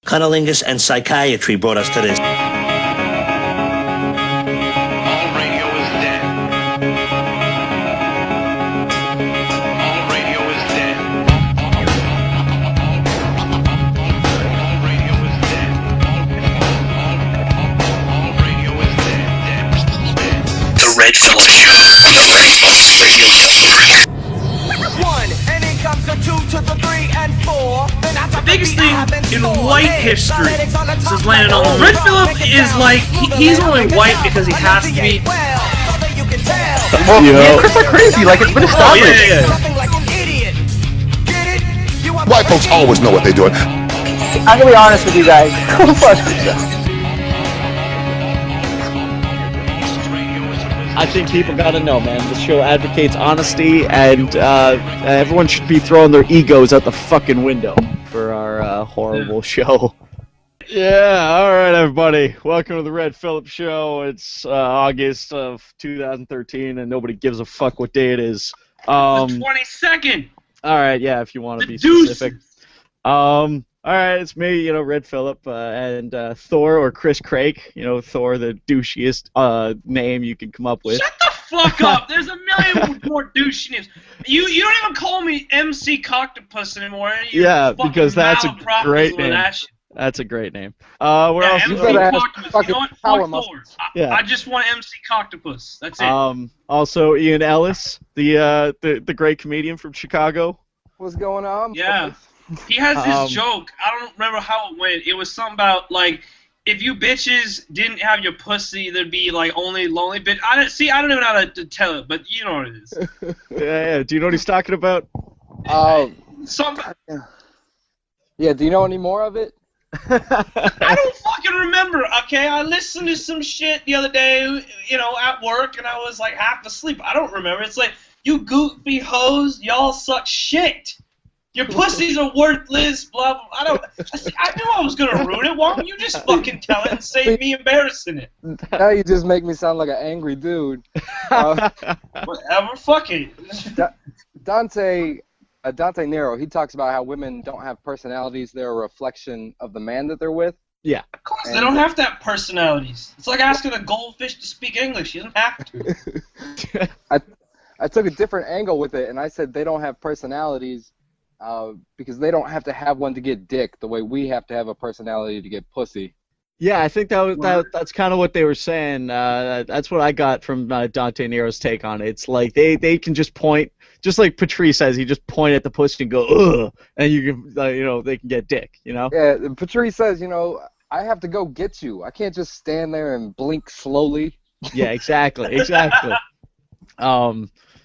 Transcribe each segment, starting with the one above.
Cunnilingus and psychiatry brought us to this. All radio is dead. All radio is dead. All radio is dead. All radio is dead. The Red Phillip Show on the Red Phillip Radio Network. 1, and then comes the 2 to the 3 and 4. The biggest thing in white history is landing on Red Phillip is like he's only white because he has to be. Well, yeah, it's like crazy. Like it's been established. White folks always know what they're doing. I'm gonna be honest with you guys. Go fuck yourself. I think people gotta know, man. This show advocates honesty, and everyone should be throwing their egos out the fucking window for our horrible show. Yeah, alright everybody. Welcome to the Red Phillip Show. It's August of 2013, and nobody gives a fuck what day it is. The 22nd! Alright, yeah, if you want to be specific. Alright, it's me, Red Phillip, and Thor or Chris Craig. Thor, the douchiest name you can come up with. Shut the fuck up! There's a million more douche names. You don't even call me MC Coctopus anymore. Yeah, because that's a great name. That's a great name. Where else? MC Coctopus. You know what? Fuck Thor. Yeah. I just want MC Coctopus. That's it. Also, Ian Ellis, the great comedian from Chicago. What's going on? Yeah. He has this joke. I don't remember how it went. It was something about, like, if you bitches didn't have your pussy, there'd be, like, only lonely bitch. I don't even know how to tell it, but you know what it is. Yeah. Do you know what he's talking about? Something. Yeah, do you know any more of it? I don't fucking remember, okay? I listened to some shit the other day, at work, and I was, like, half asleep. I don't remember. It's like, you goofy hoes, y'all suck shit. Your pussies are worthless, blah, blah. I knew I was going to ruin it. Why don't you just fucking tell it and save me embarrassing it? Now you just make me sound like an angry dude. Whatever, fuck it. Dante Nero, he talks about how women don't have personalities. They're a reflection of the man that they're with. Yeah. Of course, they don't have to have personalities. It's like asking a goldfish to speak English. You don't have to. I took a different angle with it, and I said they don't have personalities. Because they don't have to have one to get dick the way we have to have a personality to get pussy. Yeah, I think that's kind of what they were saying. That's what I got from Dante Nero's take on it. It's like they can just point, just like Patrice says, he just point at the pussy and go, ugh, and you can, they can get dick, Yeah, Patrice says, I have to go get you. I can't just stand there and blink slowly. Yeah, exactly.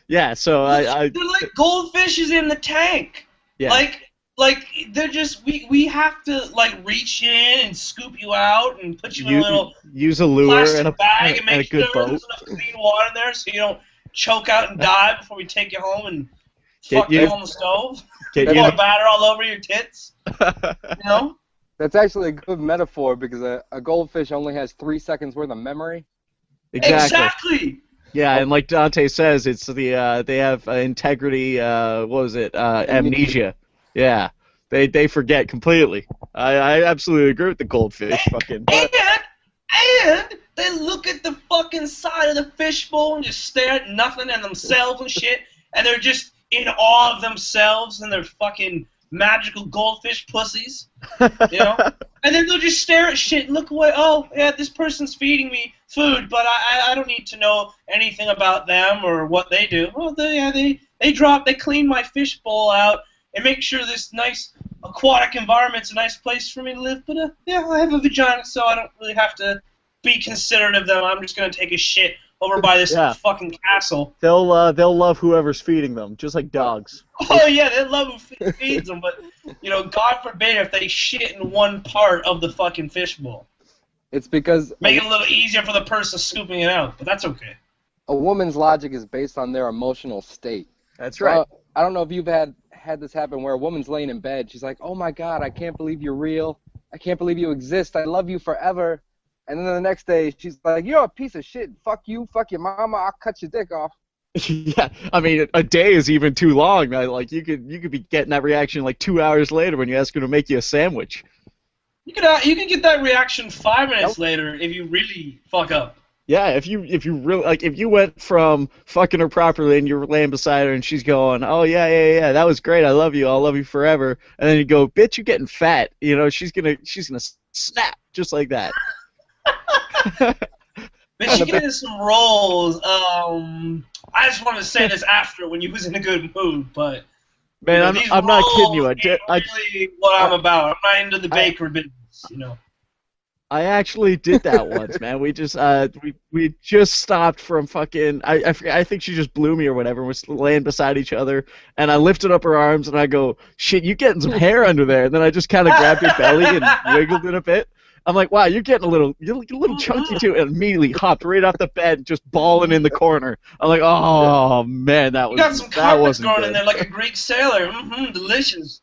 Yeah, so they're like goldfishes in the tank. Yeah. Like they're just we have to like reach in and scoop you out and put you in a little use a lure and a bag and make sure there's enough clean water in there so you don't choke out and die before we take you home and fuck you on the stove. Pour batter all over your tits. That's actually a good metaphor because a goldfish only has 3 seconds worth of memory. Exactly. Yeah, and like Dante says, it's they have integrity. Amnesia. Yeah, they forget completely. I absolutely agree with the goldfish. Fucking. And they look at the fucking side of the fishbowl and just stare at nothing and themselves and shit, and they're just in awe of themselves and their fucking magical goldfish pussies, And then they'll just stare at shit and look away. Oh, yeah, this person's feeding me food, but I don't need to know anything about them or what they do. Well, they clean my fish bowl out and make sure this nice aquatic environment's a nice place for me to live. But I have a vagina, so I don't really have to be considerate of them. I'm just gonna take a shit over by this fucking castle. They'll love whoever's feeding them, just like dogs. Oh yeah, they love who feeds them, but God forbid if they shit in one part of the fucking fishbowl. It's because make it a little easier for the person scooping it out, but that's okay. A woman's logic is based on their emotional state. That's right. I don't know if you've had this happen where a woman's laying in bed, she's like, "Oh my God, I can't believe you're real. I can't believe you exist. I love you forever." And then the next day, she's like, "You're a piece of shit. Fuck you. Fuck your mama. I'll cut your dick off." Yeah, I mean, a day is even too long. Like you could be getting that reaction like 2 hours later when you ask her to make you a sandwich. You can get that reaction 5 minutes later if you really fuck up. Yeah, if you really like, if you went from fucking her properly and you're laying beside her and she's going, oh yeah, that was great, I love you, I'll love you forever, and then you go, bitch, you're getting fat, you know, she's gonna snap just like that. But she get in some roles. I just wanted to say this after when you was in a good mood, but man, I'm not kidding you. Ain't really what I'm about. I'm not into the bakery business, you know. I actually did that once, man. We just we just stopped from fucking. I think she just blew me or whatever. We're laying beside each other, and I lifted up her arms and I go, "Shit, you getting some hair under there?" And then I just kind of grabbed her belly and wiggled it a bit. I'm like, "Wow, you're getting you're a little chunky too," and immediately hopped right off the bed, just bawling in the corner. I'm like, "Oh man, that was you got some that carpets wasn't going good." in there like a Greek sailor. Delicious.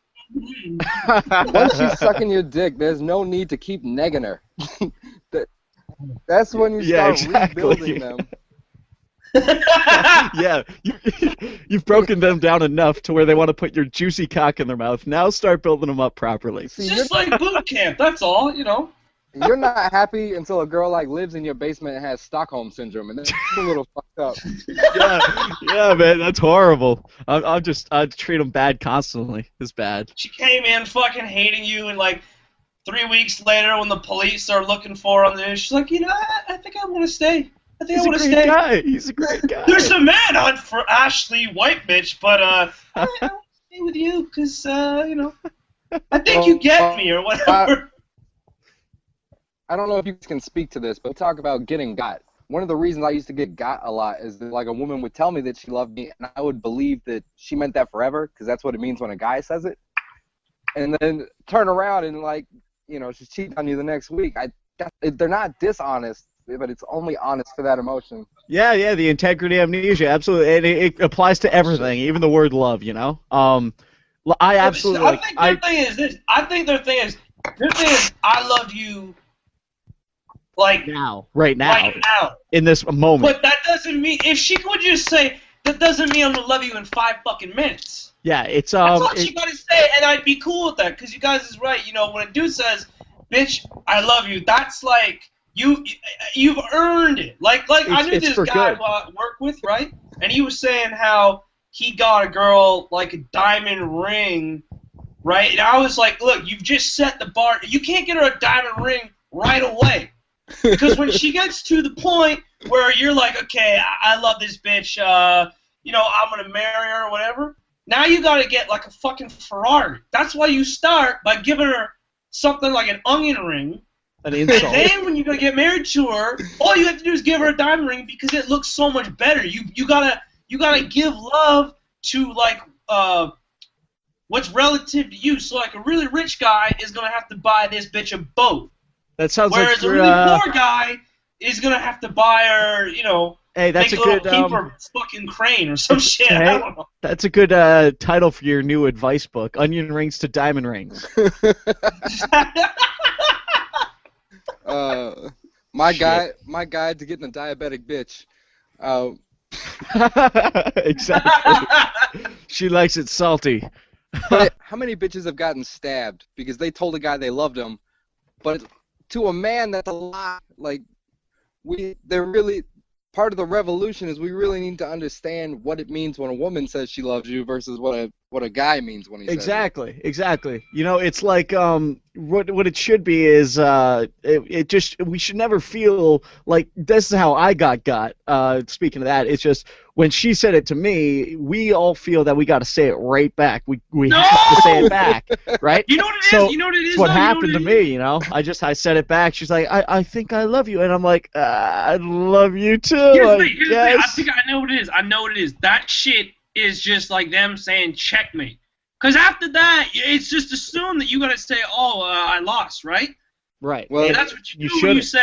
Once she's sucking your dick, there's no need to keep negging her. That's when you start rebuilding them. Yeah, you've broken them down enough to where they want to put your juicy cock in their mouth. Now start building them up properly. It's just like boot camp, that's all, you know. You're not happy until a girl like lives in your basement and has Stockholm syndrome, and that's a little fucked up. Yeah, man, that's horrible. I treat them bad constantly. It's bad. She came in fucking hating you, and like 3 weeks later, when the police are looking for her on the news, she's like, you know, I think I want to stay. I think I want to stay. Guy. He's a great guy. There's a man hunt for Ashley White bitch, but I want to stay with you because you know, I think you get me or whatever. I don't know if you can speak to this, but talk about getting got. One of the reasons I used to get got a lot is that, like, a woman would tell me that she loved me, and I would believe that she meant that forever, because that's what it means when a guy says it. And then turn around and, like, you know, she's cheating on you the next week. They're not dishonest, but it's only honest for that emotion. Yeah, the integrity amnesia, absolutely, and it applies to everything, even the word love. You know, I absolutely. I think their thing is, I love you. Like now, right now, now, in this moment. But that doesn't mean, if she would just say, that doesn't mean I'm gonna love you in 5 fucking minutes. Yeah, it's That's all she gotta say, and I'd be cool with that, because you guys is right. You know, when a dude says, "Bitch, I love you," that's like you've earned it. Like I knew this guy who I work with, right? And he was saying how he got a girl like a diamond ring, right? And I was like, look, you've just set the bar. You can't get her a diamond ring right away. Because when she gets to the point where you're like, okay, I love this bitch, you know, I'm going to marry her or whatever, now you got to get like a fucking Ferrari. That's why you start by giving her something like an onion ring. An insult. And then when you're going to get married to her, all you have to do is give her a diamond ring because it looks so much better. You gotta give love to like what's relative to you. So like a really rich guy is going to have to buy this bitch a boat. That sounds Whereas like a really poor guy is gonna have to buy her, you know, hey, that's make a little good paper fucking crane or some shit. Hey, I don't know. That's a good title for your new advice book: Onion Rings to Diamond Rings. My guide to getting a diabetic bitch. Exactly. She likes it salty. But how many bitches have gotten stabbed because they told a guy they loved him, but to a man, that's a lot. Like, they're really part of the revolution is we really need to understand what it means when a woman says she loves you versus what a guy means when he says it. Exactly. You know, it's like what it should be is we should never feel like this is how I got. Speaking of that, it's just when she said it to me, we all feel that we got to say it right back. We have to say it back, right? You know what it is? You know what it is? What happened to me? You know, I said it back. She's like, I think I love you, and I'm like, I love you too. Here's the thing. I think I know what it is. I know what it is. That shit is just like them saying checkmate. Because after that, it's just assumed that you got to say, I lost, right? Right. Well, and that's what you do when you say,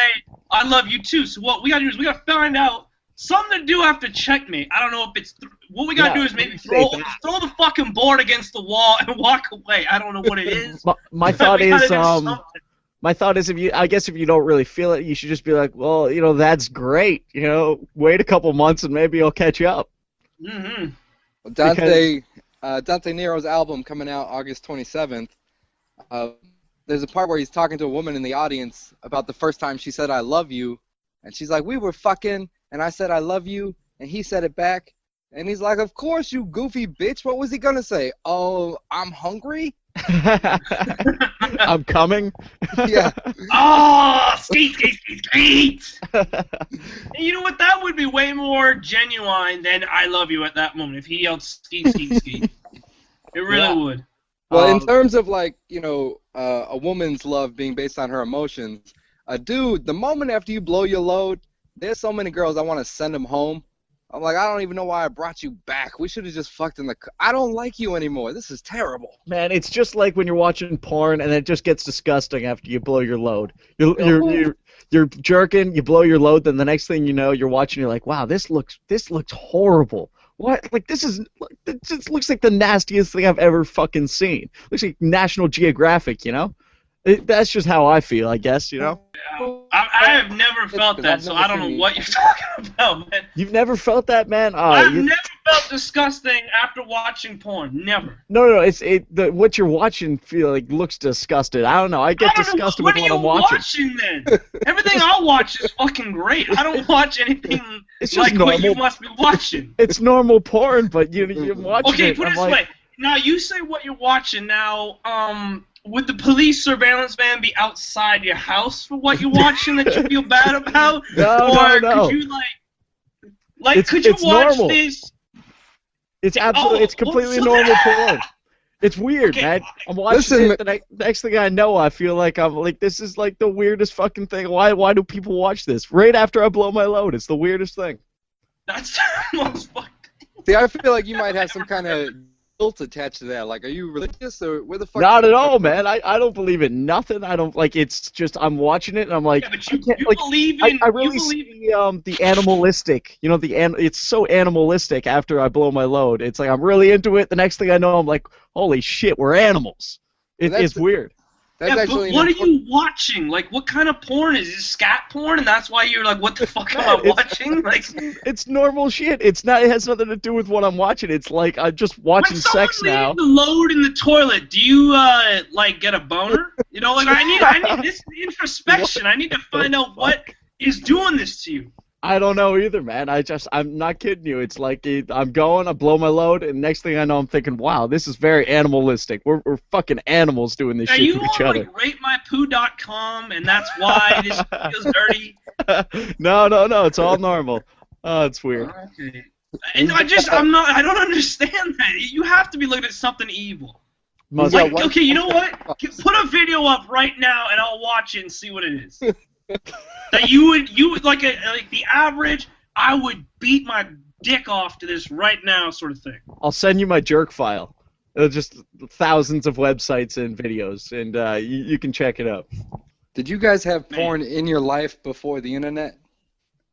I love you too. So what we got to do is we got to find out something to do after checkmate. I don't know if it's what we got to do is maybe throw the fucking board against the wall and walk away. I don't know what it is. My thought is my thought is if you don't really feel it, you should just be like, well, you know, that's great. You know, wait a couple months and maybe I'll catch you up. Mm-hmm. Dante Nero's album coming out August 27th. there's a part where he's talking to a woman in the audience about the first time she said "I love you," and she's like, "We were fucking, and I said I love you," and he said it back, and he's like, "Of course, you goofy bitch. What was he gonna say? Oh, I'm hungry." I'm coming. Yeah. Oh, skeet, skeet, skeet, skeet. And you know what? That would be way more genuine than "I love you" at that moment if he yelled "skeet, skeet, skeet." It really would. Well, in terms of like, a woman's love being based on her emotions, dude, the moment after you blow your load, there's so many girls I want to send them home. I'm like, I don't even know why I brought you back. We should have just fucked in the. I don't like you anymore. This is terrible. Man, it's just like when you're watching porn and it just gets disgusting after you blow your load. You're jerking, you blow your load, then the next thing you know, you're watching, you're like, wow, this looks horrible. What? Like, this looks like the nastiest thing I've ever fucking seen. Looks like National Geographic, you know? That's just how I feel, I guess, you know? I have never felt that, so I don't know what you're talking about, man. You've never felt that, man? I've never felt disgusting after watching porn. Never. No, what you're watching looks disgusted. I don't know. I get disgusted with what I'm watching. What are you watching then? Everything I watch is fucking great. I don't watch anything it's just like normal. what you must be watching. It's normal porn, but you're watching okay, it. put it this way. Now, you say what you're watching. Now, would the police surveillance van be outside your house for what you're watching that you feel bad about? No. Could you could you watch normal. this? It's absolutely, it's completely normal porn. It's weird, man. I'm watching it. The next thing I know, I feel like this is like the weirdest fucking thing. Why do people watch this? Right after I blow my load, it's the weirdest thing. That's the most fucked. See, I feel like you might have some kind of guilt attached to that. Like, are you religious or where the fuck? Not at all, man. I don't believe in nothing. I don't it's just I'm watching it and I'm like, yeah, but you believe in. I really see the animalistic. It's so animalistic after I blow my load. It's like I'm really into it. The next thing I know, I'm like, holy shit, we're animals. It's weird. That's yeah, actually but what are you watching? Like, what kind of porn is it? Scat porn, and that's why you're like, what the fuck am I watching? Like, it's normal shit. It has nothing to do with what I'm watching. It's like I'm just watching sex now. When someone leaves the load in the toilet, do you get a boner? I need this introspection. I need to find out what is doing this to you. I don't know either, man. I'm not kidding you. It's like I blow my load, and next thing I know, I'm thinking, wow, this is very animalistic. We're fucking animals doing this shit to each other. Are you on RateMyPoo.com, and that's why this feels dirty? No, it's all normal. Oh, it's weird. Okay. And I don't understand that. You have to be looking at something evil. Okay, you know what? Put a video up right now, and I'll watch it and see what it is. That you would like the average. I would beat my dick off to this right now, sort of thing. I'll send you my jerk file. Just thousands of websites and videos, and you can check it out. Did you guys have porn in your life before the internet?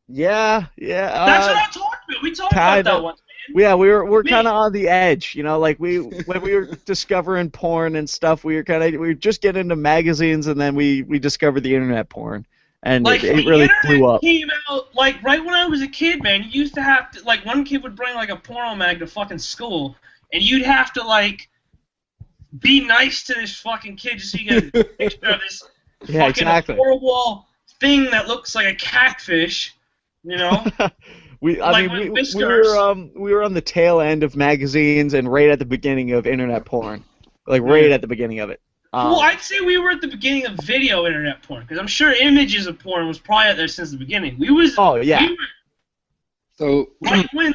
Yeah. That's what I talked about. We talked about that once, man. Yeah, we're kind of on the edge, like when we were discovering porn and stuff, we were just getting into magazines, and then we discovered the internet porn. And it really blew up. Came out right when I was a kid, man. You used to have to one kid would bring a porno mag to fucking school, and you'd have to be nice to this fucking kid just so you get a picture of this fucking horrible thing that looks like a catfish, we were on the tail end of magazines and right at the beginning of internet porn, right at the beginning of it. Well, I'd say we were at the beginning of video internet porn, because I'm sure images of porn was probably out there since the beginning. So right when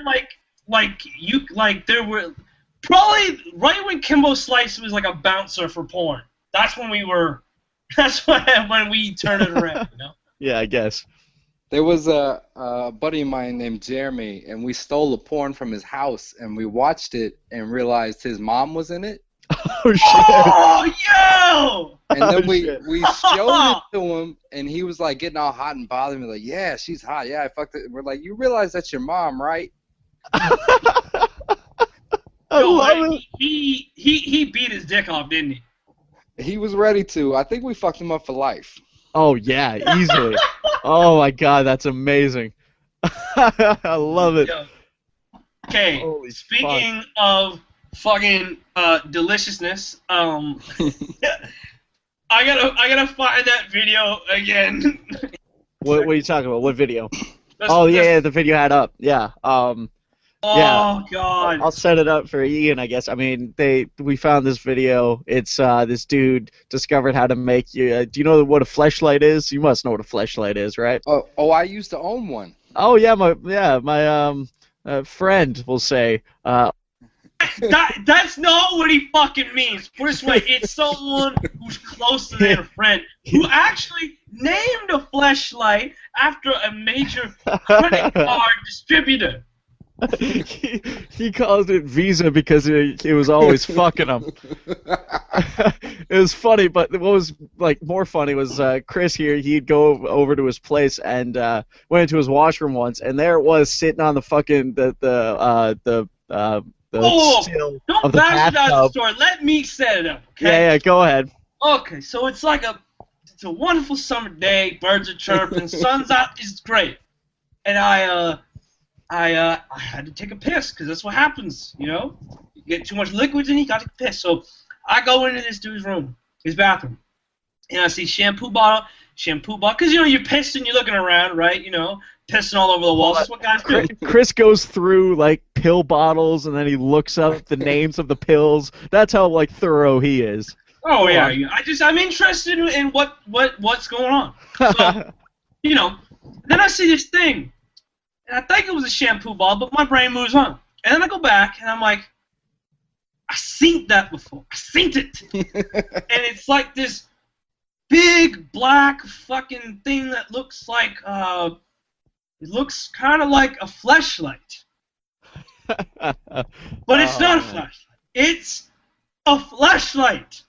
there were probably right when Kimbo Slice was a bouncer for porn. That's when we were. That's when we turned it around. Yeah, I guess. There was a buddy of mine named Jeremy, and we stole the porn from his house, and we watched it and realized his mom was in it. Oh, shit. Oh, yo! And then we showed it to him, and he was getting all hot and bothered me, yeah, she's hot, yeah, I fucked it. We're like, you realize that's your mom, right? He beat his dick off, didn't he? He was ready to. I think we fucked him up for life. Oh, yeah, easily. Oh, my God, that's amazing. I love it. Okay, speaking of fucking deliciousness, I gotta find that video again. What are you talking about? What video? That's- Oh that's- yeah, the video you had up. Yeah. Oh yeah. God. I'll set it up for Ian, I guess. I mean, we found this video. It's this dude discovered how to make you. Do you know what a fleshlight is? You must know what a fleshlight is, right? Oh, I used to own one. Oh yeah, my friend will say. That's not what he fucking means. Put it this way, it's someone who's close to their friend who actually named a fleshlight after a major credit card distributor. he called it Visa because it was always fucking him. It was funny, but what was like more funny was Chris here. He'd go over to his place and went into his washroom once, and there it was sitting on the fucking the sill Don't of the bastardize the bathtub. story. Let me set it up, okay? Yeah, go ahead. Okay, so it's a wonderful summer day. Birds are chirping. Sun's out. It's great. And I had to take a piss because that's what happens, you know. You get too much liquids in you, got to piss. So I go into this dude's room, his bathroom, and I see shampoo bottle, because you know you're pissing, you're looking around, right? You know, pissing all over the walls. That's what guys do. Chris goes through like pill bottles and then he looks up the names of the pills. That's how like thorough he is. Oh yeah, I'm interested in what's going on. So, you know, then I see this thing, and I think it was a shampoo bottle, but my brain moves on. And then I go back and I'm like, I seen that before. I seen it. And it's like this big black fucking thing that looks like it looks kind of like a fleshlight. But it's not a flashlight. It's a flashlight.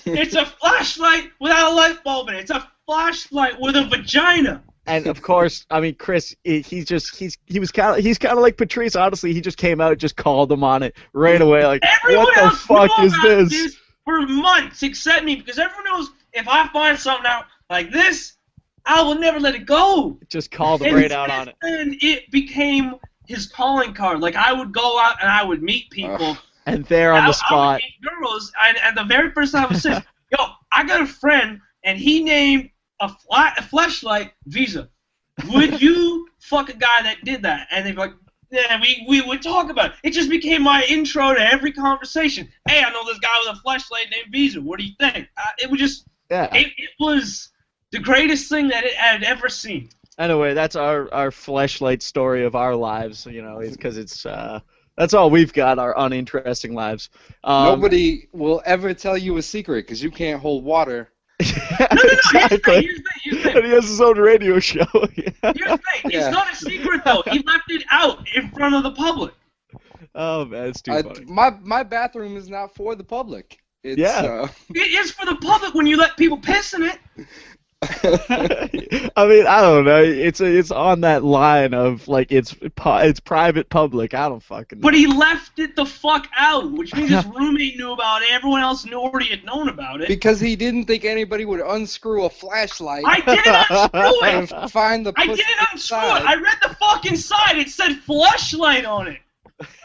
It's a flashlight without a light bulb in it. It's a flashlight with a vagina. And of course, I mean, Chris, he was kind of like Patrice. Honestly, he just came out, just called him on it right away. Like, Everyone what the else fuck knew is about this? for months except me, because everyone knows if I find something out like this, I will never let it go. Just called him right out on it. And it became his calling card. Like, I would go out and I would meet people. And there on the spot. I would meet girls, and the very first time I was saying, yo, I got a friend, and he named a fleshlight Visa. Would you fuck a guy that did that? And they'd be like, yeah, we would talk about it. It just became my intro to every conversation. Hey, I know this guy with a fleshlight named Visa. What do you think? It was just, it was the greatest thing that it had ever seen. Anyway, that's our fleshlight story of our lives. You know, it's because it's that's all we've got, our uninteresting lives. Nobody will ever tell you a secret because you can't hold water. Exactly. Here's the thing. And he has his own radio show. Here's the thing. It's not a secret, though. He left it out in front of the public. Oh, man, it's too funny. My bathroom is not for the public. It's, It is for the public when you let people piss in it. I mean, I don't know. It's on that line of like it's private public. I don't fucking know. But he left it the fuck out, which means his roommate knew about it. Everyone else knew already had known about it. Because he didn't think anybody would unscrew a flashlight. I didn't unscrew it. And find the I pussy didn't unscrew inside. it. I read the fucking side. It said fleshlight on it.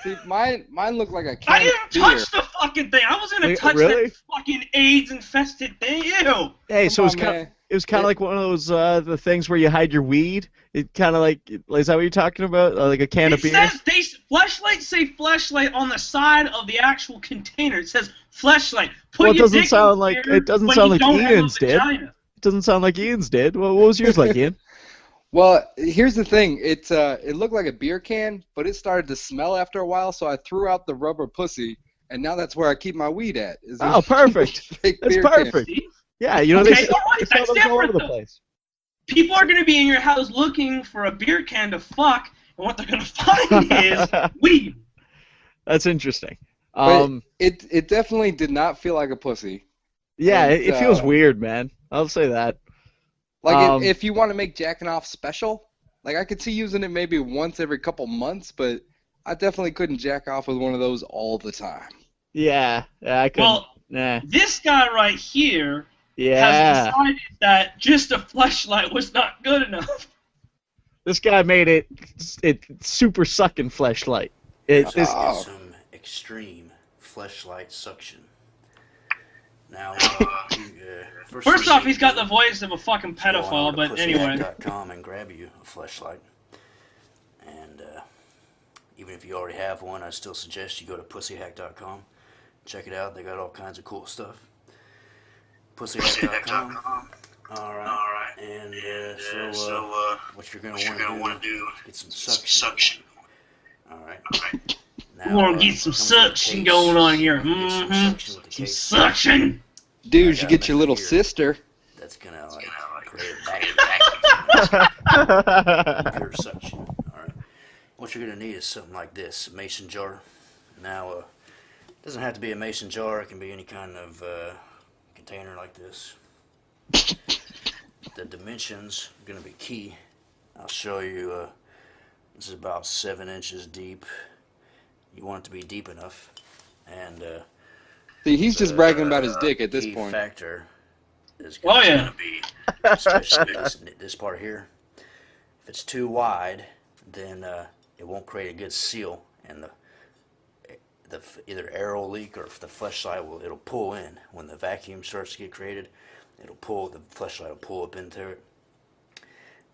See, mine looked like a can I didn't of beer. touch the fucking thing. I wasn't gonna touch that fucking AIDS-infested thing. Ew. Hey, so Come on, man. it was kind of like one of those the things where you hide your weed. It kind of like, is that what you're talking about? Like a can of beer? Fleshlights say fleshlight on the side of the actual container. It says fleshlight. Well, it doesn't sound like Ian's did. It doesn't sound like Ian's did. Well, what was yours like, Ian? Well, here's the thing. It looked like a beer can, but it started to smell after a while, so I threw out the rubber pussy, and now that's where I keep my weed at. Oh, perfect. That's perfect. Can. Yeah, you know, Okay, they sell them all over the place. People are going to be in your house looking for a beer can to fuck, and what they're going to find is weed. That's interesting. But it definitely did not feel like a pussy. Yeah, And, it feels weird, man. I'll say that. Like, if you want to make jacking off special, like, I could see using it maybe once every couple months, but I definitely couldn't jack off with one of those all the time. Yeah, I couldn't. Well, nah. this guy right here has decided that just a fleshlight was not good enough. This guy made it super sucking fleshlight. Some extreme fleshlight suction. Now, First off, he's got the voice of a fucking pedophile, but anyway. pussyhack.com and grab you a fleshlight. And even if you already have one, I still suggest you go to pussyhack.com. Check it out. They got all kinds of cool stuff. Pussyhack.com. Alright. And so what you're going to want to do is get some suction. Alright. We're going to get some suction going on here. Some suction. Dude, you get your little sister. That's going to create a vacuum. Pure suction. Alright. What you're going to need is something like this, a mason jar. Now, it doesn't have to be a mason jar. It can be any kind of container like this. The dimensions are going to be key. I'll show you. This is about 7 inches deep. You want it to be deep enough. And see, he's just bragging about his dick at this key point. Factor is going to be especially this part here. If it's too wide, then it won't create a good seal, and the either air will leak, or if the fleshlight it'll pull in. When the vacuum starts to get created, the fleshlight will pull up into it.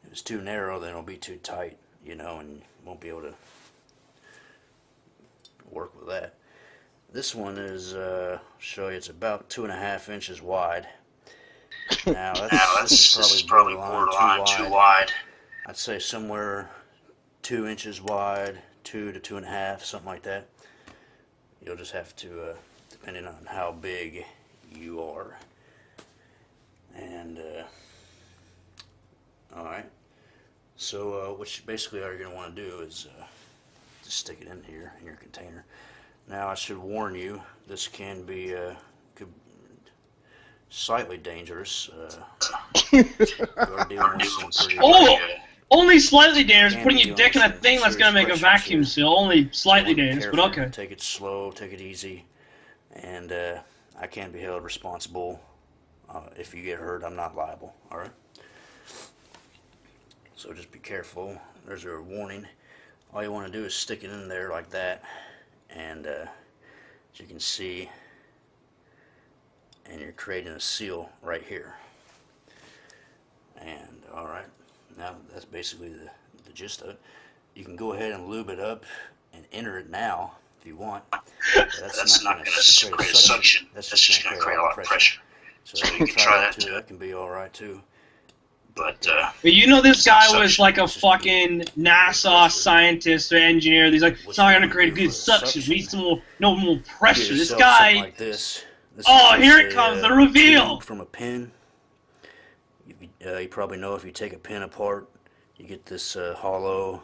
If it's too narrow, then it'll be too tight, and you won't be able to work with that. This one is, show you, it's about 2.5 inches wide. Now this is probably borderline too wide. I'd say somewhere 2 inches wide, 2 to 2.5, something like that. You'll just have to, depending on how big you are. And, alright. So, what you basically are going to want to do is just stick it in here, in your container. Now, I should warn you, this can be slightly dangerous. You're dealing with some pretty only slightly dangerous. Putting your dick in a thing that's going to make a vacuum seal. Only slightly dangerous, but okay. Take it slow, take it easy, and I can't be held responsible. If you get hurt, I'm not liable, alright? So just be careful. There's a warning. All you want to do is stick it in there like that, and as you can see, and you're creating a seal right here. And alright, now that's basically the gist of it. You can go ahead and lube it up and enter it now if you want. That's not going to create a suction. That's just going to create a lot of pressure. So you can try that too. That can be alright too. But this guy was like a fucking NASA scientist or engineer. He's like, it's not going to create a good suction. We need some more pressure. This guy. Like this. Oh, here it comes, the reveal. From a pin. You probably know if you take a pin apart, you get this hollow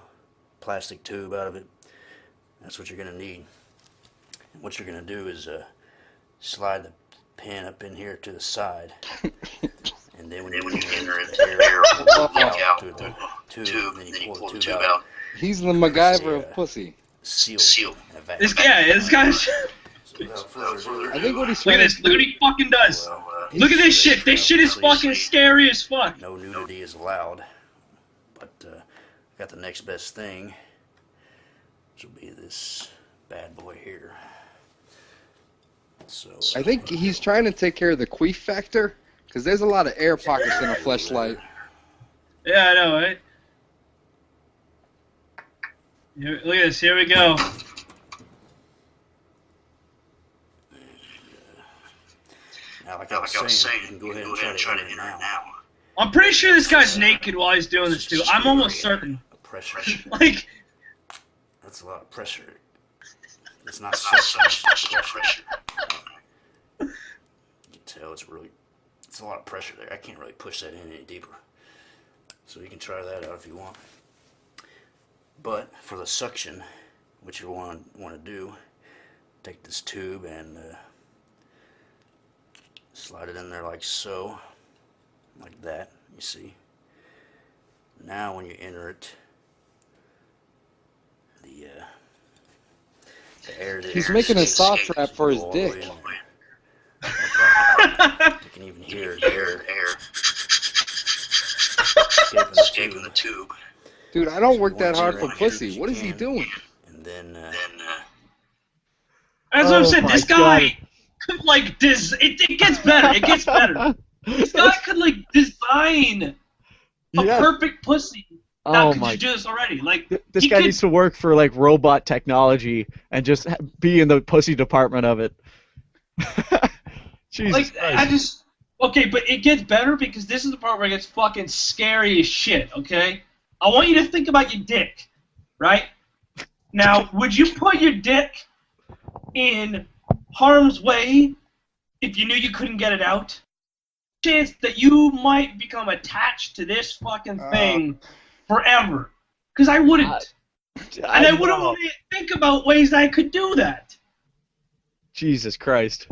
plastic tube out of it. That's what you're going to need. And what you're going to do is slide the pin up in here to the side. And then when you enter it, the air will leak out through the tube, and then you pull the tube out. He's the MacGyver of pussy. Seal. This guy's... I think what he's Look trying at this. Look what he fucking does. Look at this shit. This shit is fucking scary as fuck. No nudity is allowed. But got the next best thing, which will be this bad boy here. So I think he's trying to take care of the queef factor, because there's a lot of air pockets in a fleshlight. Yeah, I know, right? Here, look at this. Here we go. Now, like I was saying, you can go ahead and try to enter it now. I'm pretty sure this guy's naked while he's doing this too. I'm almost certain. Pressure. Like, that's a lot of pressure. It's not so much pressure. You can tell it's a lot of pressure there. I can't really push that in any deeper. So you can try that out if you want. But for the suction, what you want to do, take this tube and slide it in there like so, like that. You see. Now when you enter it, the air there. He's making a soft trap for his dick. You can even hear the air escaping the tube. Dude, I don't work that hard for pussy. What is he doing? And then as I've said, this guy could like it gets better. It gets better. This guy could like design a perfect pussy. Now, could you do this already? Like this guy needs to work for like robot technology and just be in the pussy department of it. Jesus like Christ. Okay, but it gets better because this is the part where it gets fucking scary as shit. Okay, I want you to think about your dick, right? Now, would you put your dick in harm's way if you knew you couldn't get it out? Chance that you might become attached to this fucking thing forever. Because I wouldn't. And I wouldn't want to think about ways I could do that. Jesus Christ.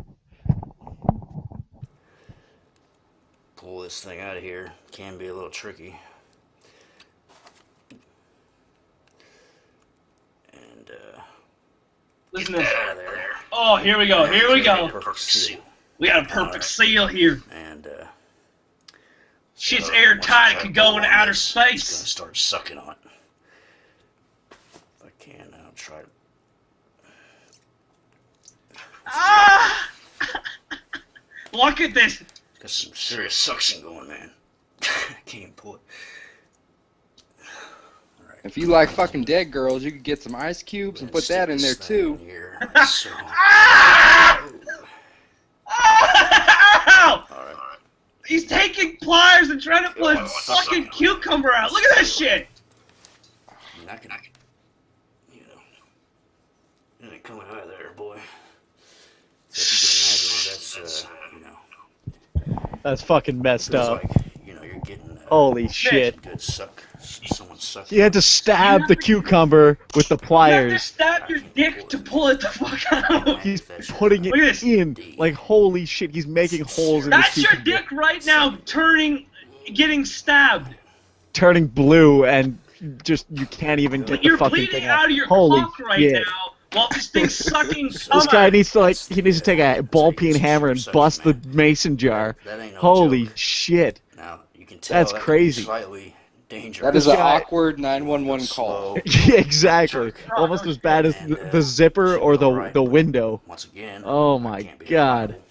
Pull this thing out of here. Can be a little tricky. And, listen to this. Oh, here we go. Here we go. Perfect seal. We got a perfect seal here. And, shit's so airtight. It once I could go blow into on outer this, It's going to space. start sucking on it. If I can, I'll try to... Ah! Look at this. Got some serious suction going, man. I can't even pull it. If you like fucking dead girls, you could get some ice cubes and put that in there too. So, Ow! all right. He's taking pliers and trying to pull his fucking cucumber out. Look at that shit. I mean, I can, you know, it ain't coming out of there, boy. So if you can imagine, that's, you know, That's fucking messed feels up. like, you know, you're getting Holy shit. good suck. Someone sucking. He had to stab the cucumber with the You have to pliers. stab your dick to pull it the fuck out. He's putting Look at it this. in. Like, holy shit, he's making holes in his That's your cucumber. dick right now getting stabbed. Turning blue and just, you can't even get the You're fucking bleeding thing out out. of your Holy cock right shit. now while this thing's sucking This cum guy out. needs to, like, he needs to take a ball peen hammer and bust the mason jar. That ain't no Holy joke. shit. Now, you can tell That's that can be crazy. slightly dangerous. That is This an guy- awkward 911 call. Yeah, exactly. Almost as bad as the zipper or the window. Once again, Oh I my can't be god. reliable.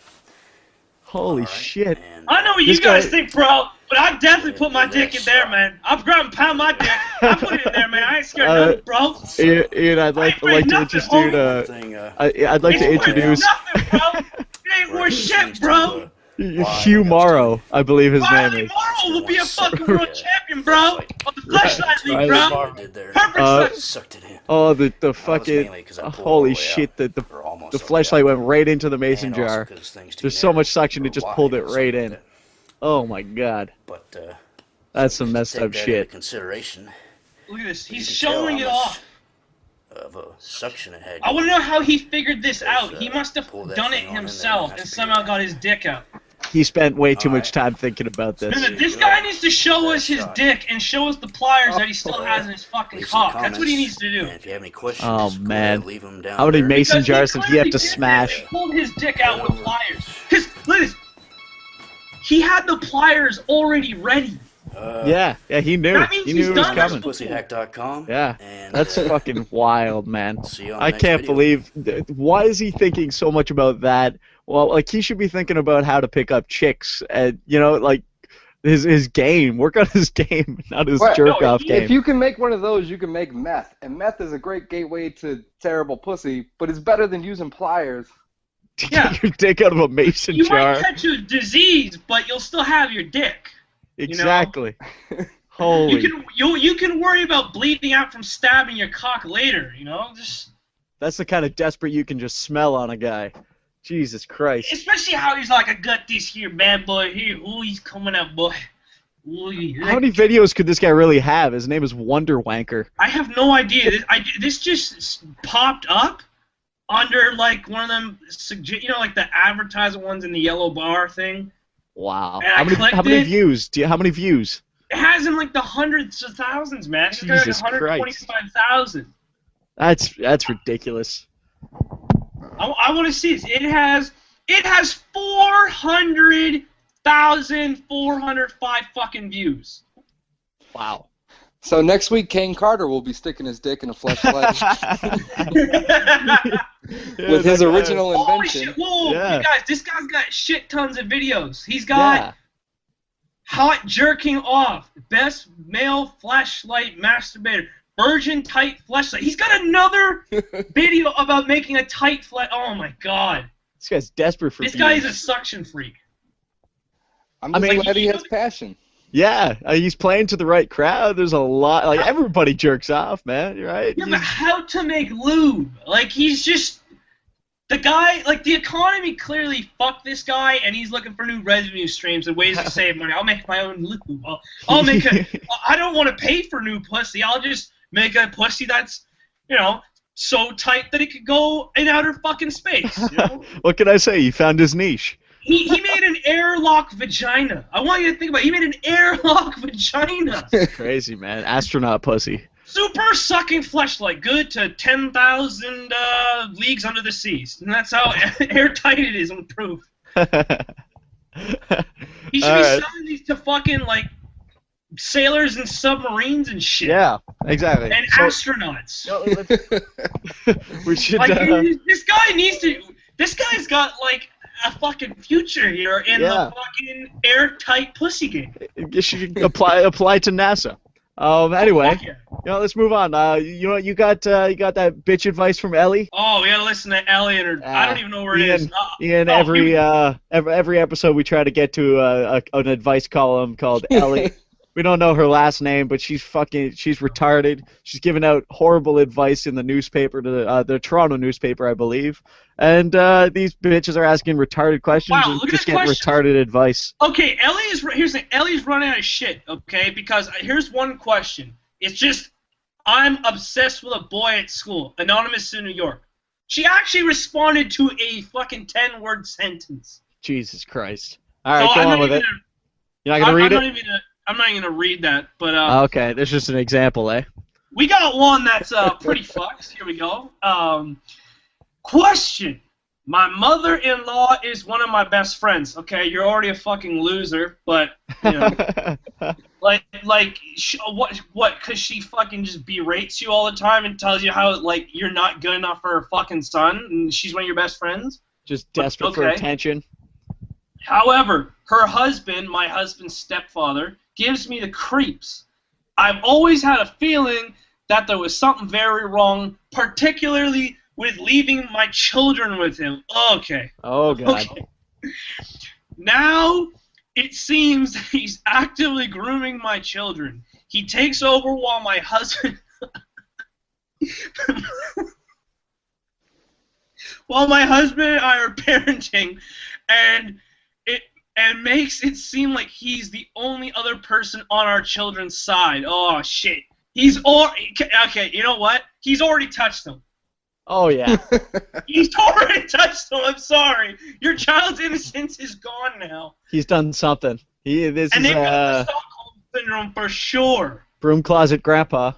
Holy All right, shit. and, I know what This you guys guy- think, bro, but I'd definitely put my Yeah, dick in that's there, right. man. I'll grab and pound my dick. I put it in there, man. I ain't scared of nothing, bro. Ian, I'd like to introduce you to... thing, I'd like to It's worth introduce nothing, bro. It ain't worth shit, bro. Hugh Morrow, I believe his name Riley is. Morrow will be a fucking world champion, bro. Of the flashlight league, bro. Perfect suck. Sucked it in. Oh, the was fucking... mainly 'cause I pulled Holy all the way shit, out, the or almost the all the way flashlight out. went right into the mason And also jar. 'cause things too There's so narrow much suction, or it just wide pulled it or something right like in. that. Oh my god. But, That's some to messed take up that into shit. consideration Look at this. You He's can tell showing how it much off. of a suction it had. I want to know how he figured this Because, out. He must have pull that done it thing on in there, himself that's and somehow pure. got his dick out. He spent way too much Alright. time thinking about this. Listen, this you guy go. needs to show us his Shot. dick and show us the pliers that he still has in his fucking Leave some cock. That's what he needs comments, to do. And if you have any questions, Oh, go man. ahead, leave them down How many there. mason Because jars did he have clearly to did smash? this. He pulled his dick out with pliers. Because, look at this. He had the pliers already ready. Yeah, he knew. That means He knew he's it was done this coming. Pussyhack.com. Yeah, And, that's fucking wild, man. see you on the I next can't video. believe. Why is he thinking so much about that? Well, like, he should be thinking about how to pick up chicks, and like his game. Work on his game, not his Well, jerk off If game. you can make one of those, you can make meth. And meth is a great gateway to terrible pussy, but it's better than using pliers. To Yeah. get your dick out of a mason You jar. might catch a disease, but you'll still have your dick. Exactly. Holy. You can worry about bleeding out from stabbing your cock later. Just That's the kind of desperate you can just smell on a guy. Jesus Christ. especially how he's like, I got this here bad boy here. Ooh, he's coming out, boy. Ooh, How many videos could this guy really have? His name is Wonder Wanker. I have no idea. This just popped up under like one of them, like the advertising ones in the yellow bar thing. Wow. And I clicked How many it. views? How many views? It has him like the hundreds of thousands, man. It's got Jesus like 125,000. That's ridiculous. I want to see this. It has 400,405 fucking views. Wow. So next week, Kane Carter will be sticking his dick in a fleshlight with his original Holy invention. shit! Whoa, Yeah. you guys, this guy's got shit tons of videos. He's got hot jerking off, best male fleshlight masturbator, virgin tight fleshlight. He's got another video about making a tight flesh. Oh my god, This guy's desperate for this views. guy is a suction freak. I'm just like, glad he you has know- passion. Yeah, he's playing to the right crowd. There's a lot, like everybody jerks off, man. Right? Yeah, but how to make lube? Like, he's just the guy. Like, the economy clearly fucked this guy, and he's looking for new revenue streams and ways to save money. I'll make my own lube. I'll make a. I don't want to pay for new pussy. I'll just make a pussy that's, so tight that it could go in outer fucking space. You know? What can I say? He found his niche. He made an airlock vagina. I want you to think about it. He made an airlock vagina. Crazy, man. Astronaut pussy. Super sucking fleshlight, good to 10,000 leagues under the seas. And that's how airtight it is on proof. He should be selling these to fucking, like, sailors and submarines and shit. Yeah, exactly. And So- astronauts. we should. Like, this guy needs to... This guy's got, like, a fucking future here in the fucking airtight pussy game. You should apply to NASA. Anyway, let's move on. You got that bitch advice from Ellie. Oh, we gotta listen to Ellie and her. I don't even know where it is. Ian, every episode we try to get to an advice column called Ellie. We don't know her last name, but she's retarded. She's giving out horrible advice in the newspaper, to the Toronto newspaper, I believe. And these bitches are asking retarded questions and look at just the getting question. retarded advice. Okay, here's the thing. Ellie's running out of shit, okay? Because here's one question. It's just, I'm obsessed with a boy at school, anonymous in New York. She actually responded to a fucking 10-word sentence. Jesus Christ. All right, So go I'm on not with it. even You're not going to read it? I'm not even gonna read that, but Okay, that's just an example, eh? we got one that's pretty fucked. Here we go. Question. My mother-in-law is one of my best friends. Okay, you're already a fucking loser, but what? Because she fucking just berates you all the time and tells you how you're not good enough for her fucking son, and she's one of your best friends. Just desperate for attention. However, her husband, my husband's stepfather, gives me the creeps. I've always had a feeling that there was something very wrong, particularly with leaving my children with him. Okay. Oh, God. Okay. Now, it seems that he's actively grooming my children. He takes over while my husband... while my husband and I are parenting, and makes it seem like he's the only other person on our children's side. Oh, shit. Okay, you know what? He's already touched them. Oh, yeah. He's already touched them. I'm sorry. Your child's innocence is gone now. He's done something. They've got the Stockholm Syndrome for sure. Broom closet grandpa.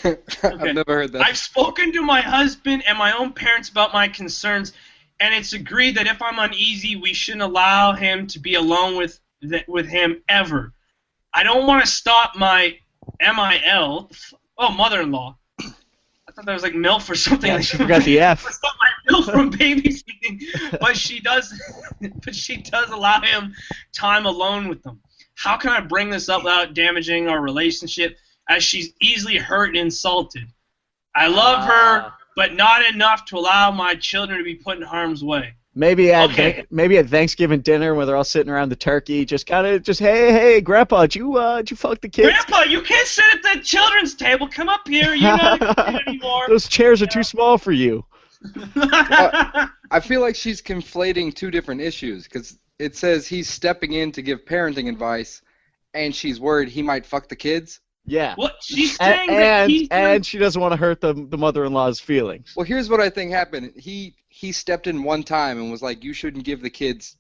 I've never heard that. I've spoken to my husband and my own parents about my concerns, and it's agreed that if I'm uneasy, we shouldn't allow him to be alone with him ever. I don't want to stop my mother-in-law. I thought that was like MILF or something. Yeah, she forgot the F. I stop my MILF from babysitting, but she does allow him time alone with them. How can I bring this up without damaging our relationship, as she's easily hurt and insulted? I love her, but not enough to allow my children to be put in harm's way. Maybe at Thanksgiving dinner when they're all sitting around the turkey, hey, Grandpa, did you fuck the kids? Grandpa, you can't sit at the children's table. Come up here. You're not a kid anymore. Those chairs are too small for you. I feel like she's conflating two different issues, because it says he's stepping in to give parenting advice, and she's worried he might fuck the kids. Yeah. What? She's saying that and she doesn't want to hurt the mother-in-law's feelings. Well, here's what I think happened. He stepped in one time and was like, you shouldn't give the kids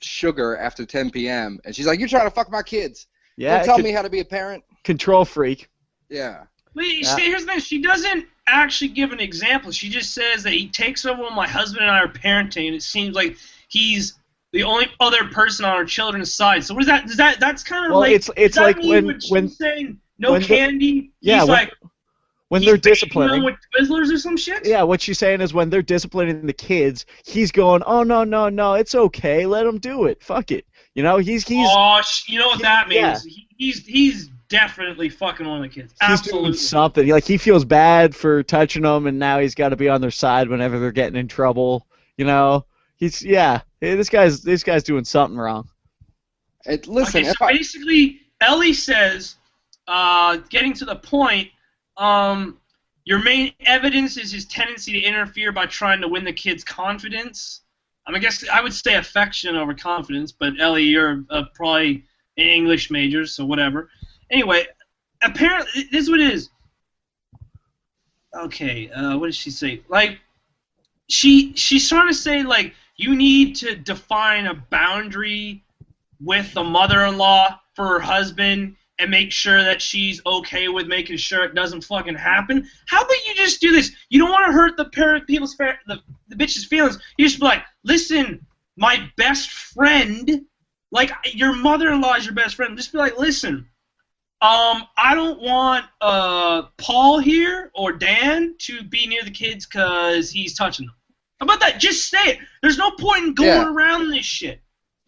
sugar after 10 p.m. And she's like, you're trying to fuck my kids. Yeah. Don't tell me how to be a parent. Control freak. Yeah. Wait, see, here's the thing. She doesn't actually give an example. She just says that he takes over when my husband and I are parenting, and it seems like he's the only other person on our children's side. So what is that? That's kind of well, like... it's like when she's saying no when candy. yeah, He's like, when he's they're baiting disciplining. them with Twizzlers or some shit. Yeah, what she's saying is when they're disciplining the kids, he's going, "Oh no, no, no, it's okay. Let them do it. Fuck it." You know, he's Oh, you know what that yeah. means? He's definitely fucking one of the kids. he's Absolutely. doing something. He feels bad for touching them, and now he's got to be on their side whenever they're getting in trouble. You know, this guy's doing something wrong. Listen, Okay, so basically, Ellie says, getting to the point, your main evidence is his tendency to interfere by trying to win the kid's confidence. I guess I would say affection over confidence, but Ellie, you're probably an English major, so whatever. Anyway, apparently, this is what it is. Okay, what did she say? Like, she's trying to say, like, you need to define a boundary with the mother-in-law for her husband and make sure that she's okay with making sure it doesn't fucking happen. How about you just do this? You don't want to hurt the the bitch's feelings. You just be like, listen, my best friend, like your mother-in-law is your best friend. Just be like, listen, I don't want Paul here or Dan to be near the kids because he's touching them. How about that? Just say it. There's no point in going around this shit.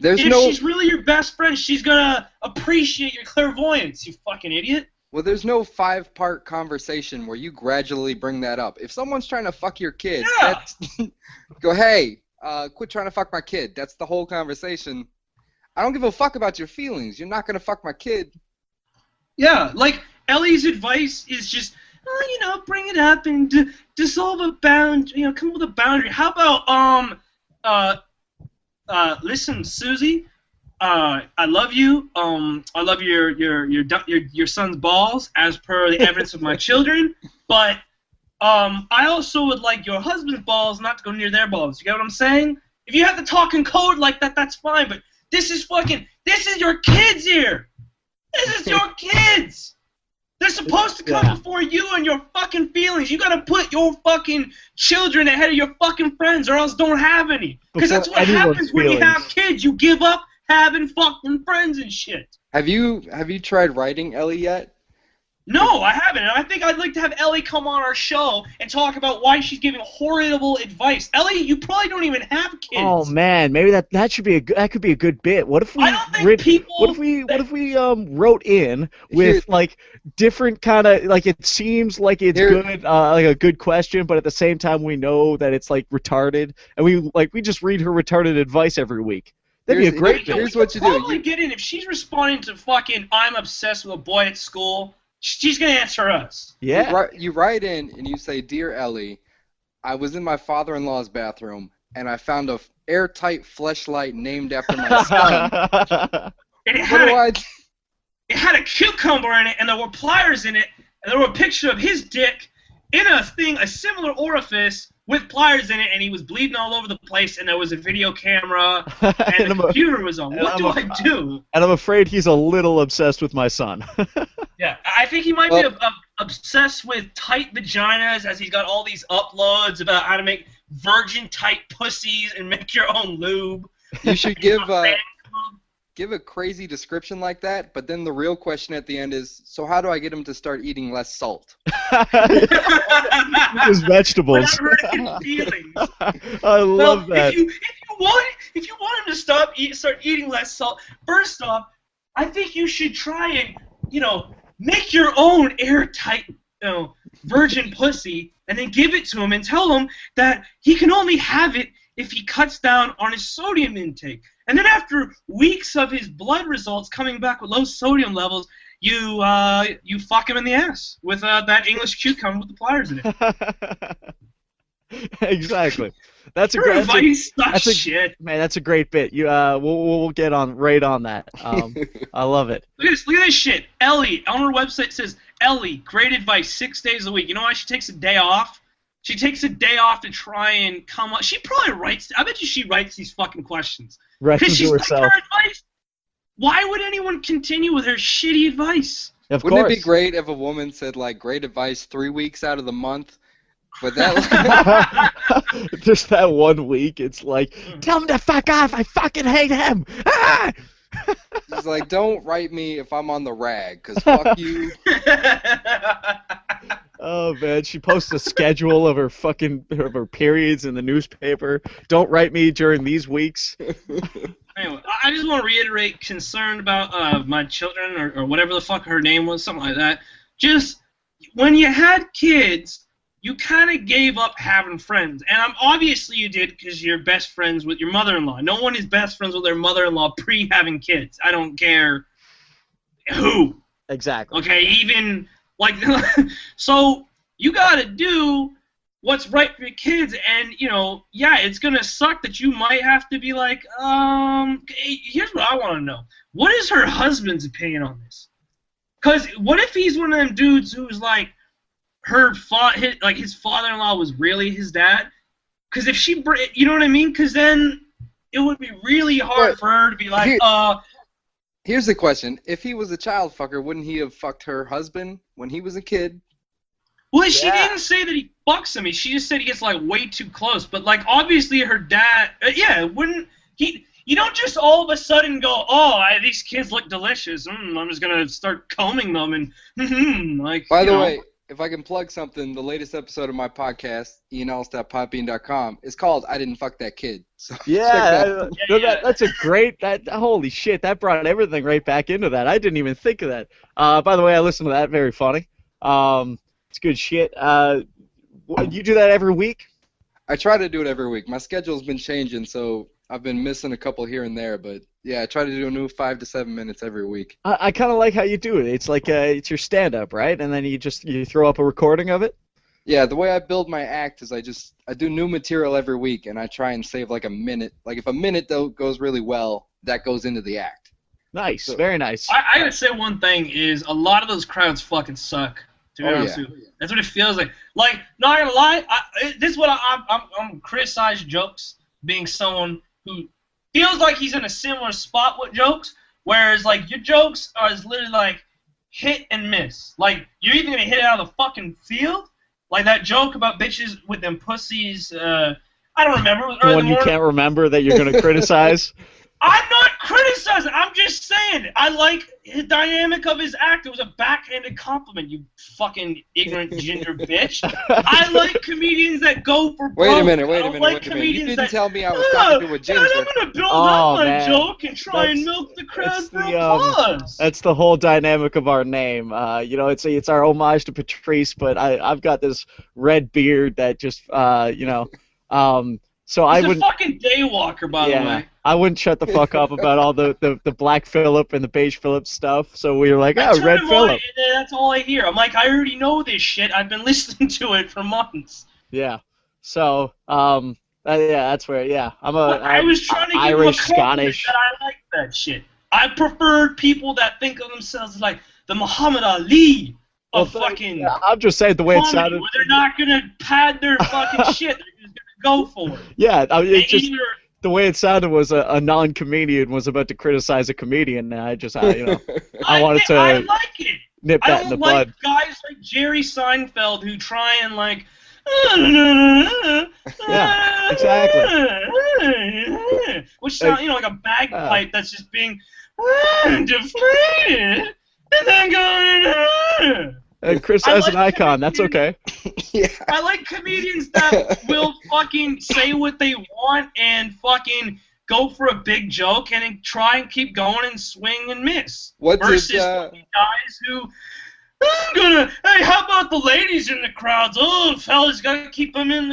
If she's really your best friend, she's gonna appreciate your clairvoyance, you fucking idiot. Well, there's no 5-part conversation where you gradually bring that up. If someone's trying to fuck your kid, go, hey, quit trying to fuck my kid. That's the whole conversation. I don't give a fuck about your feelings. You're not gonna fuck my kid. Yeah, like Ellie's advice is just, bring it up and dissolve a boundary. Come up with a boundary. How about listen, Susie, I love you. I love your son's balls, as per the evidence of my children. But I also would like your husband's balls not to go near their balls. You get what I'm saying? If you have to talk in code like that, that's fine. But this is your kids here. This is your kids. They're supposed to come before you and your fucking feelings. You gotta put your fucking children ahead of your fucking friends, or else don't have any. Because that's what happens when you have kids. You give up having fucking friends and shit. Have you tried writing Ellie yet? No, I haven't. And I think I'd like to have Ellie come on our show and talk about why she's giving horrible advice. Ellie, you probably don't even have kids. Oh man, maybe that should be that could be a good bit. What if we wrote in with like different kind of, like, it seems like it's good, like a good question, but at the same time we know that it's like retarded, and we just read her retarded advice every week. That'd be a great bit. Here's what you do. Totally get in if she's responding to fucking I'm obsessed with a boy at school. She's going to answer us. Yeah. You write in and you say, Dear Ellie, I was in my father-in-law's bathroom and I found a airtight fleshlight named after my son. And it had a cucumber in it, and there were pliers in it, and there were a picture of his dick in a similar orifice with pliers in it, and he was bleeding all over the place, and there was a video camera, and the computer was on. What do I do? And I'm afraid he's a little obsessed with my son. Yeah, I think he might be obsessed with tight vaginas, as he's got all these uploads about how to make virgin-tight pussies and make your own lube. You should give a crazy description like that, but then the real question at the end is, so how do I get him to start eating less salt? His vegetables. I love that. If you want him to start eating less salt, first off, I think you should try and, make your own airtight, virgin pussy, and then give it to him and tell him that he can only have it if he cuts down on his sodium intake. And then after weeks of his blood results coming back with low sodium levels, you fuck him in the ass with that English cucumber with the pliers in it. Exactly. That's Your advice sucks shit. Man, that's a great bit. We'll get right on that. I love it. Look at this shit. Ellie on her website says, Ellie, great advice, 6 days a week. You know why she takes a day off? She takes a day off to try and come up. She probably writes. I bet you she writes these fucking questions. Because she's like, her advice. Why would anyone continue with her shitty advice? Wouldn't it be great if a woman said, like, great advice 3 weeks out of the month? But that just that 1 week, it's like, tell him to fuck off. I fucking hate him. Ah! She's like, don't write me if I'm on the rag, because fuck you. Oh man, she posts a schedule of her periods in the newspaper. Don't write me during these weeks. Anyway, I just want to reiterate concern about my children or whatever the fuck her name was, something like that. Just when you had kids, you kind of gave up having friends, and obviously you did because you're best friends with your mother-in-law. No one is best friends with their mother-in-law pre-having kids. I don't care who. Exactly. Okay, even like so you gotta do what's right for your kids, and yeah, it's gonna suck that you might have to be like, here's what I want to know: what is her husband's opinion on this? Because what if he's one of them dudes who's like, his father-in-law was really his dad? Because if she, you know what I mean? Because then it would be really hard for her to be like, Here's the question: if he was a child fucker, wouldn't he have fucked her husband when he was a kid? Well, she didn't say that he fucks him. She just said he gets like way too close. But like, obviously, her dad, wouldn't he? You don't just all of a sudden go, these kids look delicious. I'm just gonna start combing them and like. By the way, if I can plug something, the latest episode of my podcast, ianellis.podbean.com, is called "I Didn't Fuck That Kid." So That's a great. Holy shit! That brought everything right back into that. I didn't even think of that. By the way, I listened to that. Very funny. It's good shit. You do that every week? I try to do it every week. My schedule's been changing, so I've been missing a couple here and there, but yeah, I try to do a new 5 to 7 minutes every week. I kind of like how you do it. It's like it's your stand-up, right? And then you throw up a recording of it? Yeah, the way I build my act is I do new material every week, and I try and save like a minute. Like if a minute though goes really well, that goes into the act. Nice, very nice. I gotta say one thing is a lot of those crowds fucking suck. To be honest with you. That's what it feels like. Like, not gonna lie, this is what I'm criticize jokes being someone who feels like he's in a similar spot with jokes, whereas like your jokes are literally like hit and miss. Like you're either gonna hit it out of the fucking field, like that joke about bitches with them pussies. I don't remember. The one you can't remember that you're gonna criticize. I'm not criticizing. I'm just saying I like the dynamic of his act. It was a backhanded compliment, you fucking ignorant ginger bitch. I like comedians that go for broke. Wait a minute. You didn't tell me I was talking to a ginger. I'm gonna build up my joke and try and milk the crowd for applause. That's the whole dynamic of our name. It's our homage to Patrice, but I've got this red beard that just so He's I would a fucking daywalker, by the way. I wouldn't shut the fuck up about all the black Phillip and the beige Phillip stuff. So we were like, red Phillip. That's all I hear. I'm like, I already know this shit. I've been listening to it for months. Yeah. So that's where I was trying to give Irish, him a Scottish. that I like that shit. I prefer people that think of themselves like the Muhammad Ali of fucking. Yeah, I'm just saying the way it sounded. Where they're not gonna pad their fucking shit. They're just gonna go for it. Yeah, the way it sounded was a non-comedian was about to criticize a comedian, and I just, I wanted to I like it. nip that in the I don't like bud. guys like Jerry Seinfeld who try and like. Yeah, exactly. Which sounds, like a bagpipe that's just being deflated and then going. And Chris as an icon, that's okay. Yeah. I like comedians that will fucking say what they want and fucking go for a big joke and then try and keep going and swing and miss. Versus fucking guys who, hey, how about the ladies in the crowds? Oh, fellas, gotta keep them in.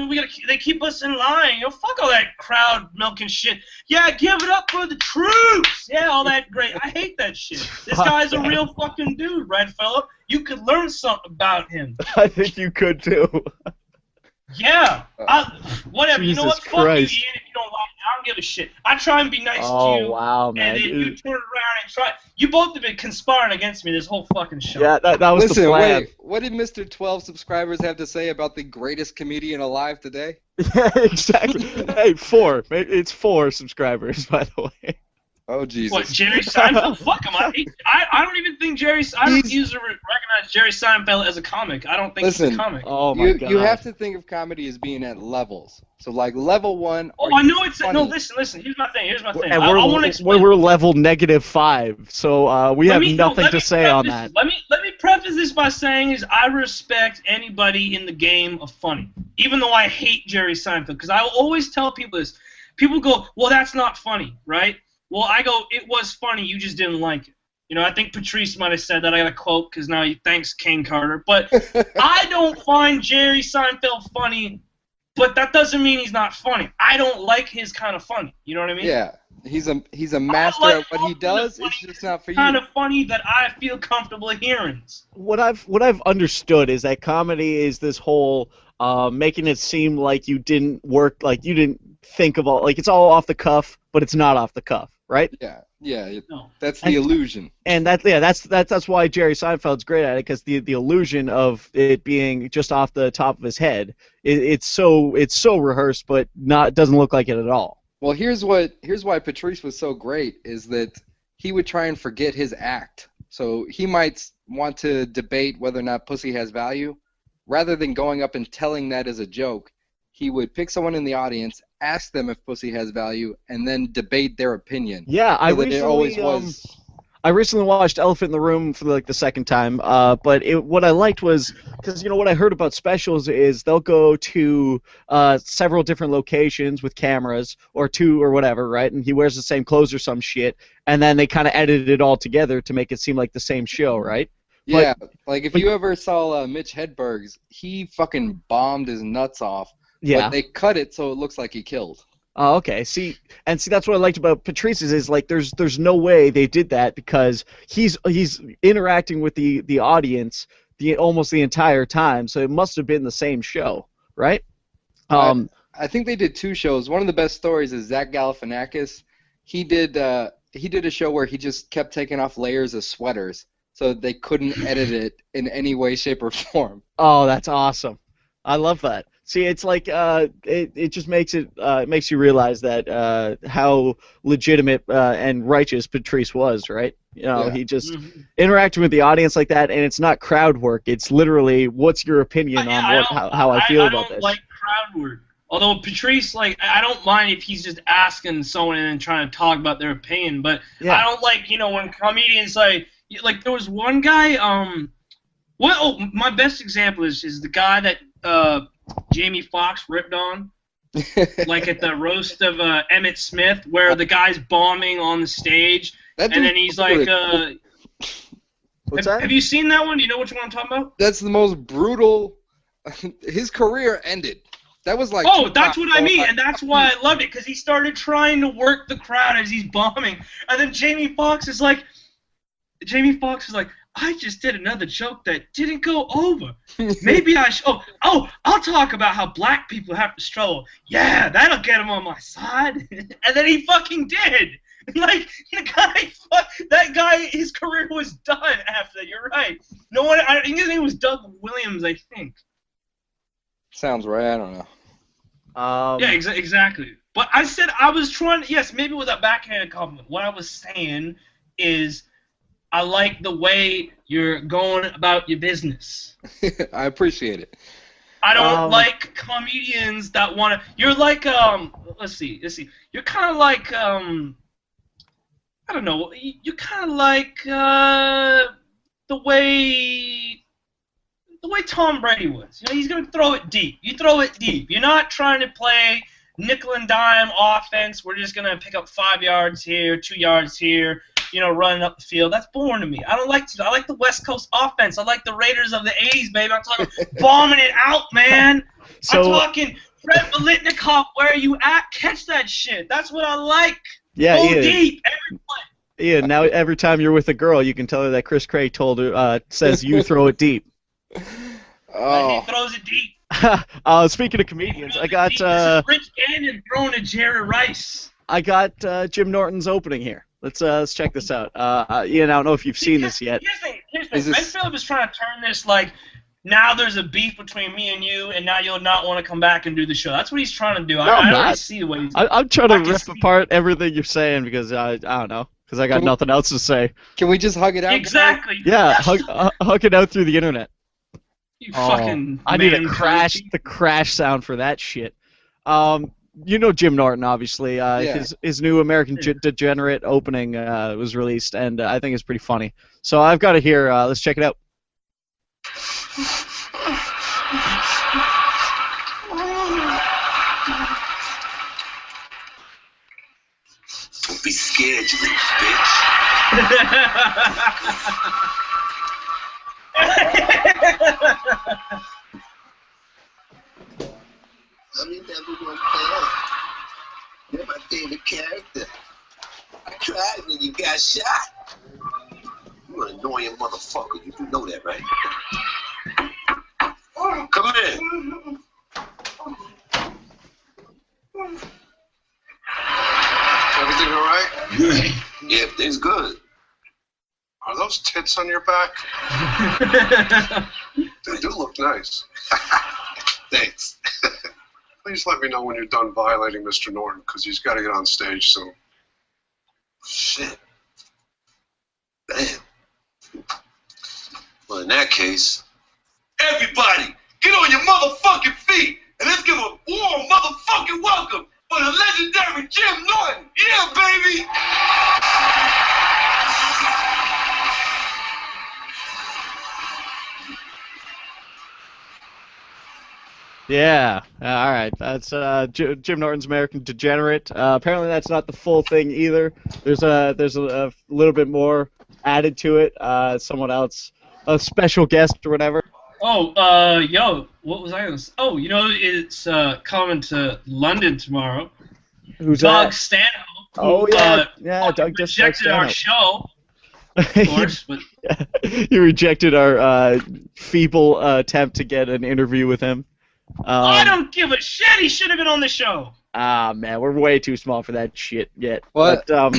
They keep us in line. Fuck all that crowd milking shit. Yeah, give it up for the troops. Yeah, all that great. I hate that shit. This guy's a real fucking dude, Red Phillip. You could learn something about him. I think you could too. Yeah. Whatever. Jesus you know what? Christ. Fuck you, Ian, if you don't like it. I don't give a shit. I try and be nice to you. Oh, wow, man. And then you turn around and try. You both have been conspiring against me this whole fucking show. Yeah, that was the plan. Wait. What did Mr. 12 subscribers have to say about the greatest comedian alive today? Yeah, exactly. Hey, 4. It's 4 subscribers, by the way. Oh Jesus. What, Jerry Seinfeld? Fuck him. I don't even think I refuse to recognize Jerry Seinfeld as a comic. I don't think he's a comic. Oh my God. You have to think of comedy as being at levels. So like level 1. Oh, I know it's no. Listen. Here's my thing. And I want to explain. we're level -5, so we have nothing to say on that. Let me preface this by saying is I respect anybody in the game of funny, even though I hate Jerry Seinfeld, because I will always tell people this. People go, well, that's not funny, right? Well, I go, it was funny, you just didn't like it. You know, I think Patrice might have said that. I got a quote because now he thanks Kane Carter. But I don't find Jerry Seinfeld funny, but that doesn't mean he's not funny. I don't like his kind of funny. You know what I mean? Yeah, he's a master at what he does. It's just not for you. Kind of funny that I feel comfortable hearing. What I've understood is that comedy is this whole making it seem like you didn't work, like you didn't think of all, like it's all off the cuff, but it's not off the cuff, right? Yeah. That's the illusion. And that's why Jerry Seinfeld's great at it, because the illusion of it being just off the top of his head, it's so rehearsed, but doesn't look like it at all. Well, here's why Patrice was so great is that he would try and forget his act. So he might want to debate whether or not pussy has value. Rather than going up and telling that as a joke, he would pick someone in the audience, ask them if pussy has value, and then debate their opinion. Yeah, I recently watched Elephant in the Room for like the second time, but what I liked was, because what I heard about specials is they'll go to several different locations with cameras, or two or whatever, right? And he wears the same clothes or some shit, and then they kind of edit it all together to make it seem like the same show, right? Yeah, like if you ever saw Mitch Hedberg's, he fucking bombed his nuts off. Yeah. But they cut it so it looks like he killed. Oh, okay. See, that's what I liked about Patrice's is like there's no way they did that, because he's interacting with the audience almost the entire time, so it must have been the same show, right? I think they did 2 shows. One of the best stories is Zach Galifianakis. He did a show where he just kept taking off layers of sweaters, so they couldn't edit it in any way, shape, or form. Oh, that's awesome. I love that. See, it's like it just makes you realize that how legitimate and righteous Patrice was, right? He just interacting with the audience like that, and it's not crowd work. It's literally, what's your opinion on how I feel about this? I don't like crowd work. Although Patrice, I don't mind if he's just asking someone and trying to talk about their opinion, but I don't like, when comedians like there was one guy, my best example is the guy that Jamie Foxx ripped on, like at the roast of Emmett Smith, where the guy's bombing on the stage, and then he's like, have you seen that one? Do you know which one I'm talking about? That's the most brutal. His career ended. That was like. Oh, that's what I mean, and that's why I loved it, because he started trying to work the crowd as he's bombing, and then Jamie Foxx is like, I just did another joke that didn't go over. Maybe I should. I'll talk about how black people have to struggle. Yeah, that'll get him on my side. And then he fucking did. Like, that guy, his career was done after that. You're right. No one. I think his name was Doug Williams, I think. Sounds right. I don't know. Yeah, exactly. But I said I was trying. Yes, maybe with a backhanded compliment. What I was saying is, I like the way you're going about your business. I appreciate it. I don't like comedians that want to. You're like let's see. You're kind of like I don't know. You're kind of like the way Tom Brady was. He's gonna throw it deep. You throw it deep. You're not trying to play nickel and dime offense. We're just gonna pick up 5 yards here, 2 yards here. Running up the field. That's boring to me. I don't like to. I like the West Coast offense. I like the Raiders of the 80s, baby. I'm talking bombing it out, man. I'm talking Fred Biletnikoff, where are you at? Catch that shit. That's what I like. Yeah, Go Ian. deep, every play. Ian, now every time you're with a girl, you can tell her that Chris Craig says you throw it deep. Oh. He throws it deep. Speaking of comedians, I got This is Rich Gannon throwing to Jerry Rice. I got Jim Norton's opening here. Let's check this out. Ian, I don't know if you've seen this yet. Here's the thing. Ben Phillip is trying to turn this like now there's a beef between me and you, and now you'll not want to come back and do the show. That's what he's trying to do. No, I I'm already not. see the way he's. I'm trying to I can rip see- apart everything you're saying because I don't know, because I got Can we- nothing else to say. Can we just hug it out? Exactly. Yeah, Yes. hug it out through the internet. You Oh, fucking. I need a man crash, crazy. the crash sound for that shit. You know Jim Norton, obviously. Yeah. His new American Degenerate opening was released, and I think it's pretty funny. So I've got it here. Let's check it out. Don't be scared, you little bitch. I'm never gonna fail. You're my favorite character. I cried when you got shot. You're an annoying motherfucker. You do know that, right? Come in. Everything all right? Yeah, everything's good. Are those tits on your back? They do look nice. Thanks. Please let me know when you're done violating Mr. Norton, because he's got to get on stage soon. Shit. Damn. Well, in that case, everybody, get on your motherfucking feet and let's give a warm motherfucking welcome for the legendary Jim Norton. Yeah, baby! Yeah. All right. That's Jim Norton's American Degenerate. Apparently, that's not the full thing either. There's a little bit more added to it. Someone else, a special guest or whatever. Oh, yo, what was I gonna say? Oh, it's coming to London tomorrow. Who's Doug that? Stanhope. Oh, who, yeah. Yeah, fucking Doug just likes rejected our Stanhope. show, of course, but You rejected our feeble attempt to get an interview with him. I don't give a shit. He should have been on the show. Ah, man, we're way too small for that shit yet. What? But,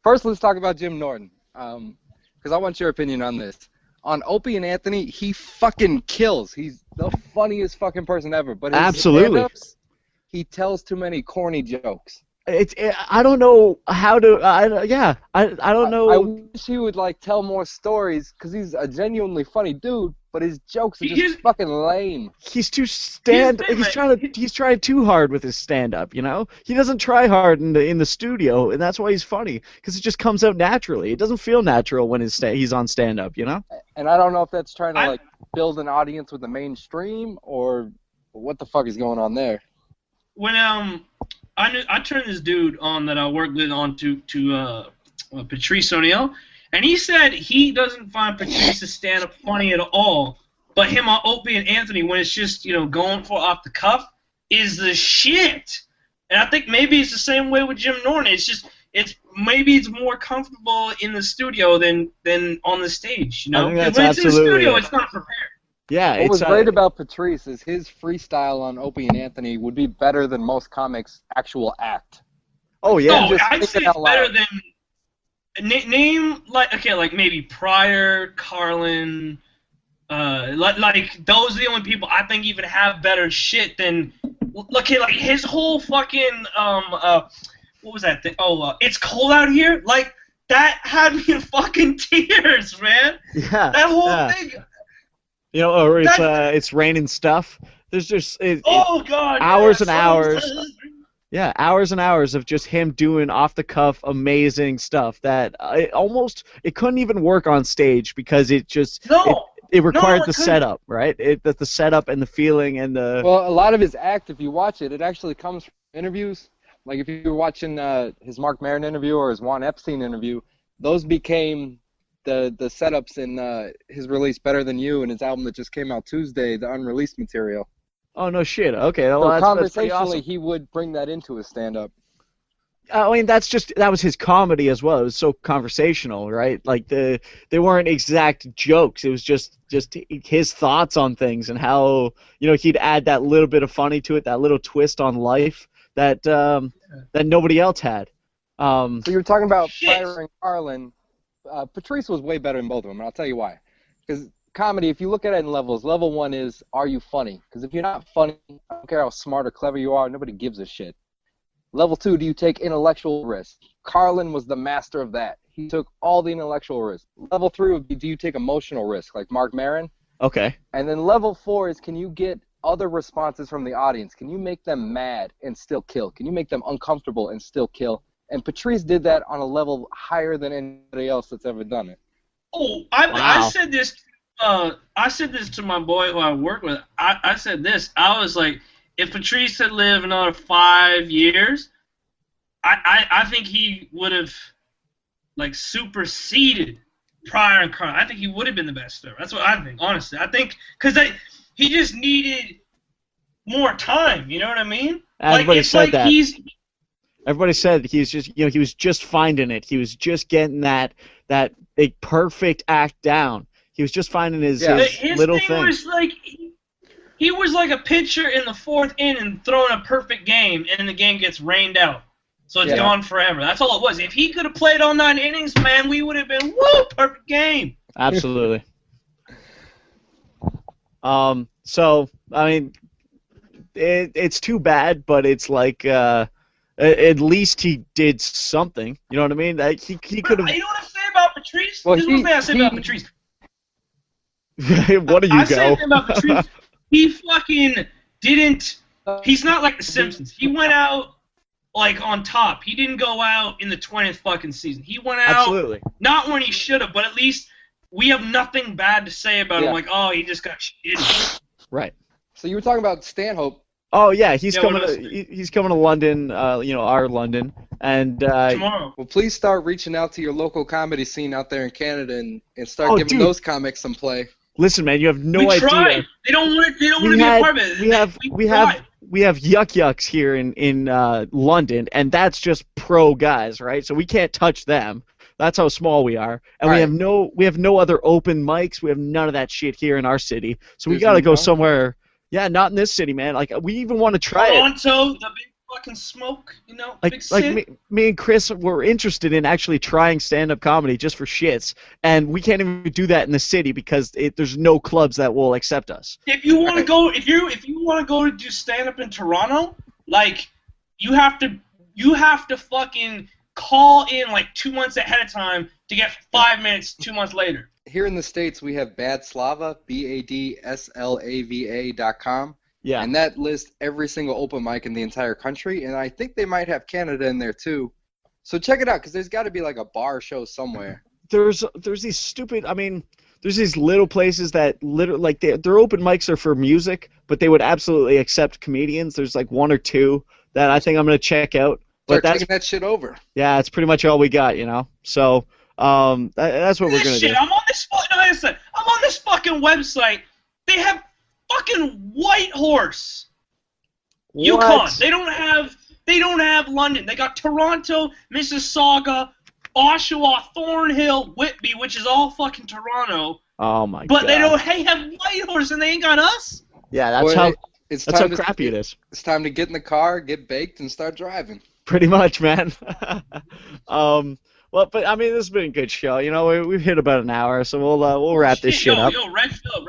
First, let's talk about Jim Norton, because I want your opinion on this. On Opie and Anthony, he fucking kills. He's the funniest fucking person ever. But his Absolutely. stand-ups, he tells too many corny jokes. I don't know how to. I don't know. I wish he would tell more stories, because he's a genuinely funny dude. But his jokes are just fucking lame. He's too He's trying too hard with his stand-up. You know, he doesn't try hard in the studio, and that's why he's funny. Because it just comes out naturally. It doesn't feel natural when he's on stand-up. You know. And I don't know if that's trying to build an audience with the mainstream, or what the fuck is going on there. When I turned this dude on that I worked with on to Patrice O'Neill, and he said he doesn't find Patrice's stand-up funny at all, but him on Opie and Anthony, when it's just going for off the cuff, is the shit. And I think maybe it's the same way with Jim Norton. Maybe it's more comfortable in the studio than on the stage. I think that's when it's in the absolutely studio, it. it's not prepared. Yeah, What was great about Patrice is his freestyle on Opie and Anthony would be better than most comics' actual act. Oh yeah. No, I'd say it's better than name like maybe Pryor, Carlin, like those are the only people I think even have better shit than like his whole fucking what was that thing? Oh, It's Cold Out Here. Like that had me in fucking tears, man. Yeah. That whole thing. Or it's raining stuff. There's just God, hours and hours. Yeah, hours and hours of just him doing off-the-cuff, amazing stuff that it couldn't even work on stage because it required the setup, right? The setup and the feeling and the. Well, a lot of his act, if you watch it, it actually comes from interviews. Like if you're watching his Mark Maron interview or his Juan Epstein interview, those became the setups in his release Better Than You and his album that just came out Tuesday, the unreleased material. Oh, no shit. Okay, well, so that's conversationally, awesome. he would bring that into his stand-up. I mean, that was his comedy as well. It was so conversational, right? Like they weren't exact jokes. It was just his thoughts on things and how he'd add that little bit of funny to it, that little twist on life that nobody else had. So you were talking about Pryor and Carlin. Patrice was way better than both of them, and I'll tell you why. Because comedy, if you look at it in levels, level 1 is, are you funny? Because if you're not funny, I don't care how smart or clever you are, nobody gives a shit. Level 2, do you take intellectual risk? Carlin was the master of that. He took all the intellectual risk. Level 3 would be, do you take emotional risk, like Mark Maron? Okay. And then level 4 is, can you get other responses from the audience? Can you make them mad and still kill? Can you make them uncomfortable and still kill? And Patrice did that on a level higher than anybody else that's ever done it. Oh, I said this. I said this to my boy who I work with. I said this. I was like, if Patrice had lived another 5 years, I think he would have like superseded Pryor and Carlin. I think he would have been the best ever. That's what I think, honestly. I think because he just needed more time. You know what I mean? Everybody said that. He's Everybody said he's just, he was just finding it. He was just getting that big perfect act down. He was just finding his little thing. Was like he was like a pitcher in the 4th inning throwing a perfect game, and then the game gets rained out, so it's gone forever. That's all it was. If he could have played all 9 innings, man, we would have been perfect game. Absolutely. So I mean, it's too bad, but it's like. At least he did something. You know what I mean? He could have. You know what I say about Patrice? Well, this is one thing I say about Patrice. What do you I say something about Patrice. He fucking didn't. He's not like the Simpsons. He went out like on top. He didn't go out in the 20th fucking season. He went out Absolutely. Not when he should have, but at least we have nothing bad to say about him. Like, oh, he just got shit. Right. So you were talking about Stanhope. Oh yeah, he's coming to London, our London, and tomorrow. Well, please start reaching out to your local comedy scene out there in Canada and start giving those comics some play. Listen, man, you have no idea. We tried. They don't want to be a part of it. We have Yuck Yucks here in London, and that's just pro guys, right? So we can't touch them. That's how small we are, and we have no other open mics. We have none of that shit here in our city. So we got to go somewhere. Yeah, not in this city, man. Like, we even want to try Toronto, the big fucking smoke, big city. Like me and Chris were interested in actually trying stand-up comedy just for shits, and we can't even do that in the city because there's no clubs that will accept us. If you want to go, if you want to go to do stand-up in Toronto, like, you have to fucking call in like 2 months ahead of time to get 5 minutes 2 months later. Here in the States, we have Badslava, BADSLAVA.com. Yeah. And that lists every single open mic in the entire country, and I think they might have Canada in there too. So check it out, because there's got to be like a bar show somewhere. There's these stupid, there's these little places that literally, like, their open mics are for music, but they would absolutely accept comedians. There's like 1 or 2 that I think I'm going to check out. Start taking that shit over. Yeah, it's pretty much all we got, So... that's what we're gonna do. I'm on this fucking website. They have fucking Whitehorse, Yukon. They don't have London. They got Toronto, Mississauga, Oshawa, Thornhill, Whitby, which is all fucking Toronto. Oh my god. But they don't. They have Whitehorse, and they ain't got us. Yeah, that's how crappy it is. It's time to get in the car, get baked, and start driving. Pretty much, man. Well, but this has been a good show. We've hit about an hour, so we'll wrap this shit up. Yo, Red Phillip,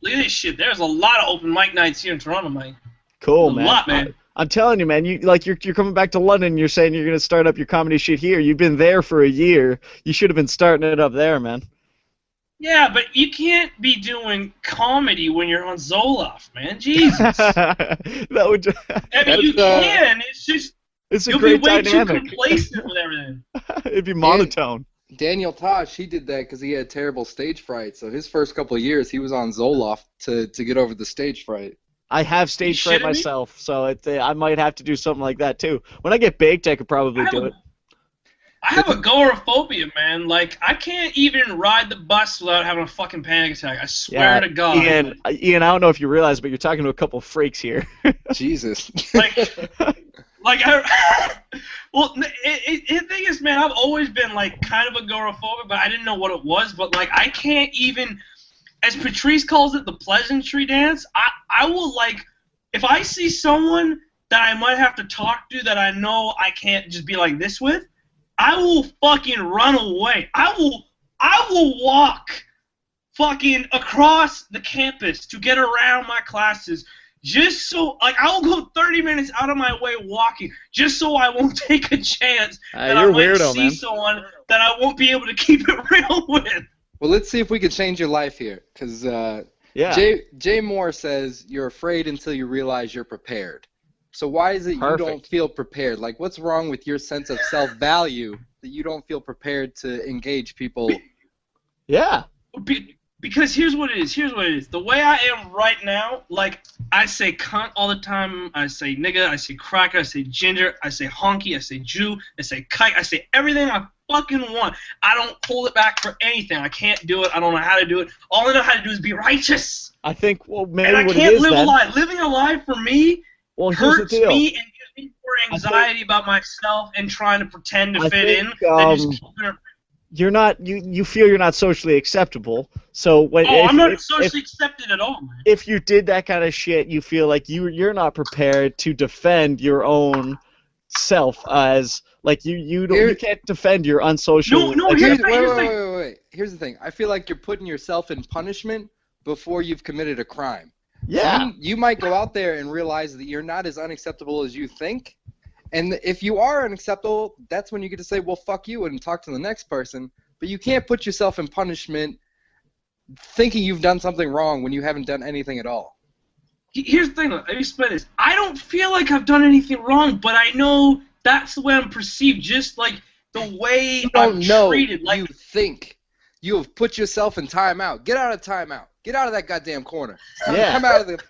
look at this shit. There's a lot of open mic nights here in Toronto, Mike. Cool, man. A lot, man. I'm telling you, man. You're coming back to London. You're saying you're gonna start up your comedy shit here. You've been there for a year. You should have been starting it up there, man. Yeah, but you can't be doing comedy when you're on Zoloft, man. Jesus. You can. It's just. It's a great dynamic. You'll be way too complacent with everything. It'd be monotone. Daniel Tosh, he did that because he had terrible stage fright. So his first couple of years, he was on Zoloft to get over the stage fright. I have stage fright myself, so I might have to do something like that too. When I get baked, I could probably do it. I have agoraphobia, man. Like, I can't even ride the bus without having a fucking panic attack. I swear to God. Ian, I don't know if you realize, but you're talking to a couple of freaks here. Jesus. Well, the thing is, man, I've always been, like, kind of agoraphobic, but I didn't know what it was. But, like, I can't even, as Patrice calls it, the pleasantry dance, I will, like, if I see someone that I might have to talk to that I know I can't just be like this with, I will fucking run away. I will walk fucking across the campus to get around my classes. Just so, like, I'll go 30 minutes out of my way walking, just so I won't take a chance that I you're might weirdo, see man. someone that I won't be able to keep it real with. Well, let's see if we can change your life here, because Jay Moore says you're afraid until you realize you're prepared. So why is it you don't feel prepared? Like, what's wrong with your sense of self-value that you don't feel prepared to engage people? Yeah. Because here's what it is. The way I am right now, like, I say cunt all the time. I say nigga. I say cracker. I say ginger. I say honky. I say Jew. I say kike. I say everything I fucking want. I don't hold it back for anything. I can't do it. I don't know how to do it. All I know how to do is be righteous. I think, well, maybe and I what can't it is live then. a lie. Living a lie for me hurts me and gives me more anxiety about myself and trying to pretend to fit in. Than just keeping it. You're not. You feel you're not socially acceptable. So when I'm not socially accepted at all, man. If you did that kind of shit, you feel like you're not prepared to defend your own self as like you can't defend your unsocial. No. Wait. Here's the thing. I feel like you're putting yourself in punishment before you've committed a crime. Yeah. You might go out there and realize that you're not as unacceptable as you think. And if you are unacceptable, that's when you get to say, well, fuck you, and talk to the next person. But you can't put yourself in punishment thinking you've done something wrong when you haven't done anything at all. Here's the thing, let me explain this. I don't feel like I've done anything wrong, but I know that's the way I'm perceived, just like the way I'm treated. Like, you think. You have put yourself in timeout. Get out of timeout. Get out of that goddamn corner. Yeah. Come out of the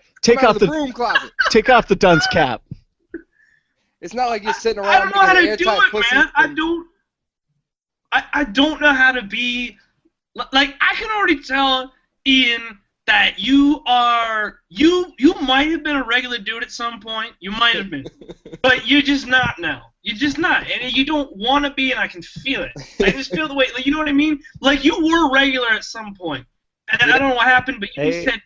broom closet. Take off the dunce cap. It's not like you're sitting around. I don't know how to do it, man. I don't know how to be. Like, I can already tell, Ian, that you might have been a regular dude at some point. You might have been, but you're just not now. You're just not, and you don't want to be, and I can feel it. I just feel the way. Like, you know what I mean? Like, you were regular at some point, and I don't know what happened, but you said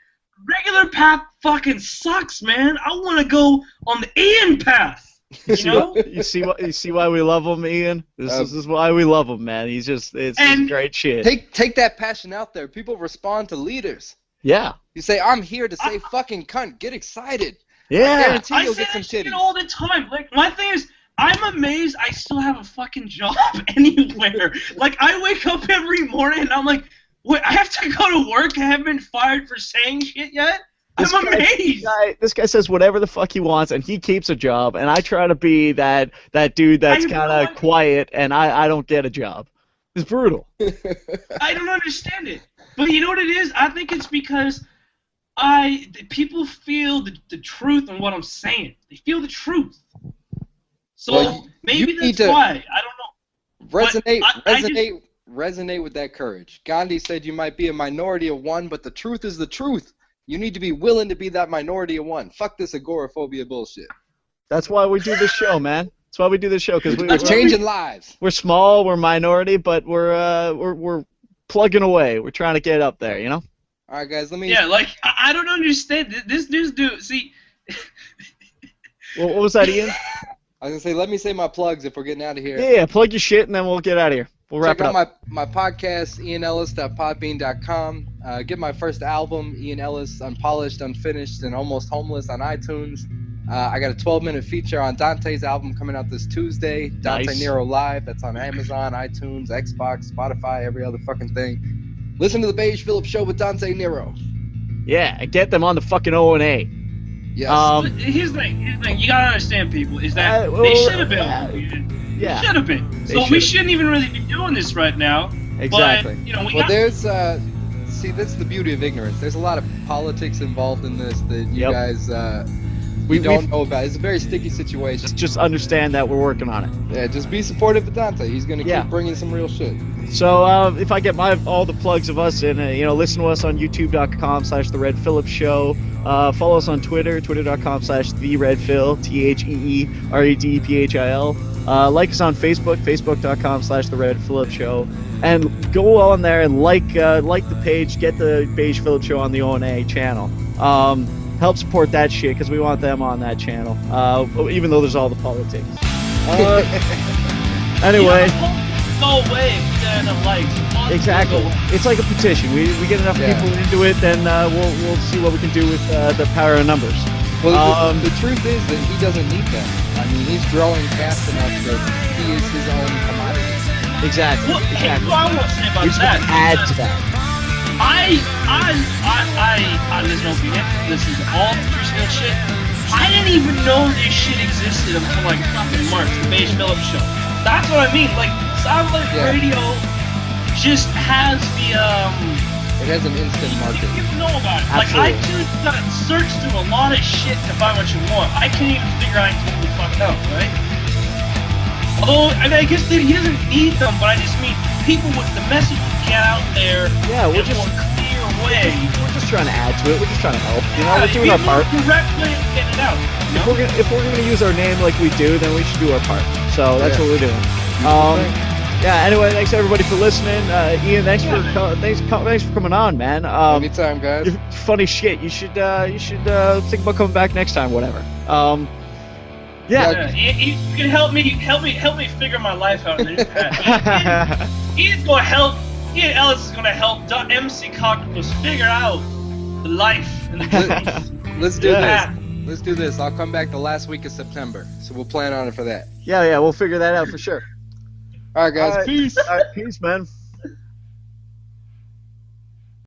regular path fucking sucks, man. I want to go on the Ian path. You know? You see why we love him, Ian? This is why we love him, man. He's just it's great shit. Take that passion out there. People respond to leaders. Yeah. You say, I'm here to say fucking cunt. Get excited. Yeah. I guarantee you'll get some shit titties. all the time. Like, my thing is, I'm amazed I still have a fucking job anywhere. Like, I wake up every morning and I'm like, wait, I have to go to work? I haven't been fired for saying shit yet? I'm amazed. This guy says whatever the fuck he wants, and he keeps a job, and I try to be that dude that's kind of quiet, and I don't get a job. It's brutal. I don't understand it. But you know what it is? I think it's because people feel the truth in what I'm saying. They feel the truth. So maybe that's why. I don't know. Resonate with that courage. Gandhi said you might be a minority of one, but the truth is the truth. You need to be willing to be that minority of one. Fuck this agoraphobia bullshit. That's why we do this show, man. That's why we do this show, because we're changing lives. We're small, we're minority, but we're plugging away. We're trying to get up there, you know. All right, guys, let me. Yeah, like I don't understand this dude. See. Well, what was that, Ian? I was gonna say, let me say my plugs if we're getting out of here. Yeah, plug your shit, and then we'll get out of here. We'll wrap Check it up. out my podcast, ianellis.podbean.com. Get my first album, Ian Ellis, Unpolished, Unfinished, and Almost Homeless on iTunes. I got a 12-minute feature on Dante's album coming out this Tuesday, Dante Nero Live. That's on Amazon, iTunes, Xbox, Spotify, every other fucking thing. Listen to the Beige Phillip Show with Dante Nero. Yeah, and get them on the fucking O&A. Yes. Here's the thing. You gotta understand, people, is that they should have been. Yeah. Should have been. So we shouldn't even really be doing this right now. Exactly. But, you know, there's see, that's the beauty of ignorance. There's a lot of politics involved in this that you guys we don't know about. It's a very sticky situation. Just understand that we're working on it. Yeah, just be supportive of Dante. He's gonna keep bringing some real shit. So if I get all the plugs of us in, listen to us on youtube.com/TheRedPhillip Follow us on Twitter, twitter.com/TheRedPhill, TheRedPhil. Like us on Facebook, facebook.com/TheRedPhillip and go on there and like the page, get the Beige Phillip Show on the O&A channel. Help support that shit because we want them on that channel, even though there's all the politics. Anyway. go away if we get enough likes. Exactly. It's like a petition. We get enough people into it, then we'll see what we can do with the power of numbers. Well, the truth is that he doesn't need them. I mean, he's growing fast enough that he is his own commodity. Exactly. Well, hey, what I want to say about We just that. add to that. There's no opinion. This is all personal shit. I didn't even know this shit existed until like fucking March, the Beige Phillip show. That's what I mean. Like, satellite radio just has the It has an instant market. You know about it. Absolutely. Like, I just gotta search through a lot of shit to find what you want. I can't even figure out who the fuck out, right? Although, I mean, I guess that he doesn't need them, but I just mean people with the message get out there in a more clear way. We're just trying to add to it. We're just trying to help. You know, we're doing our part. Correct way of getting it out. If we're gonna use our name like we do, then we should do our part. So that's what we're doing. Yeah. Anyway, thanks everybody for listening. Ian, thanks for coming on, man. Anytime, guys. You're funny shit. You should think about coming back next time. Whatever. You can help me figure my life out. Ian's gonna help. Ian Ellis is gonna help MC Cocktails figure out the life and the business. Let's do this. Let's do this. I'll come back the last week of September, so we'll plan on it for that. Yeah, we'll figure that out for sure. All right, guys. Peace. All right, peace, man.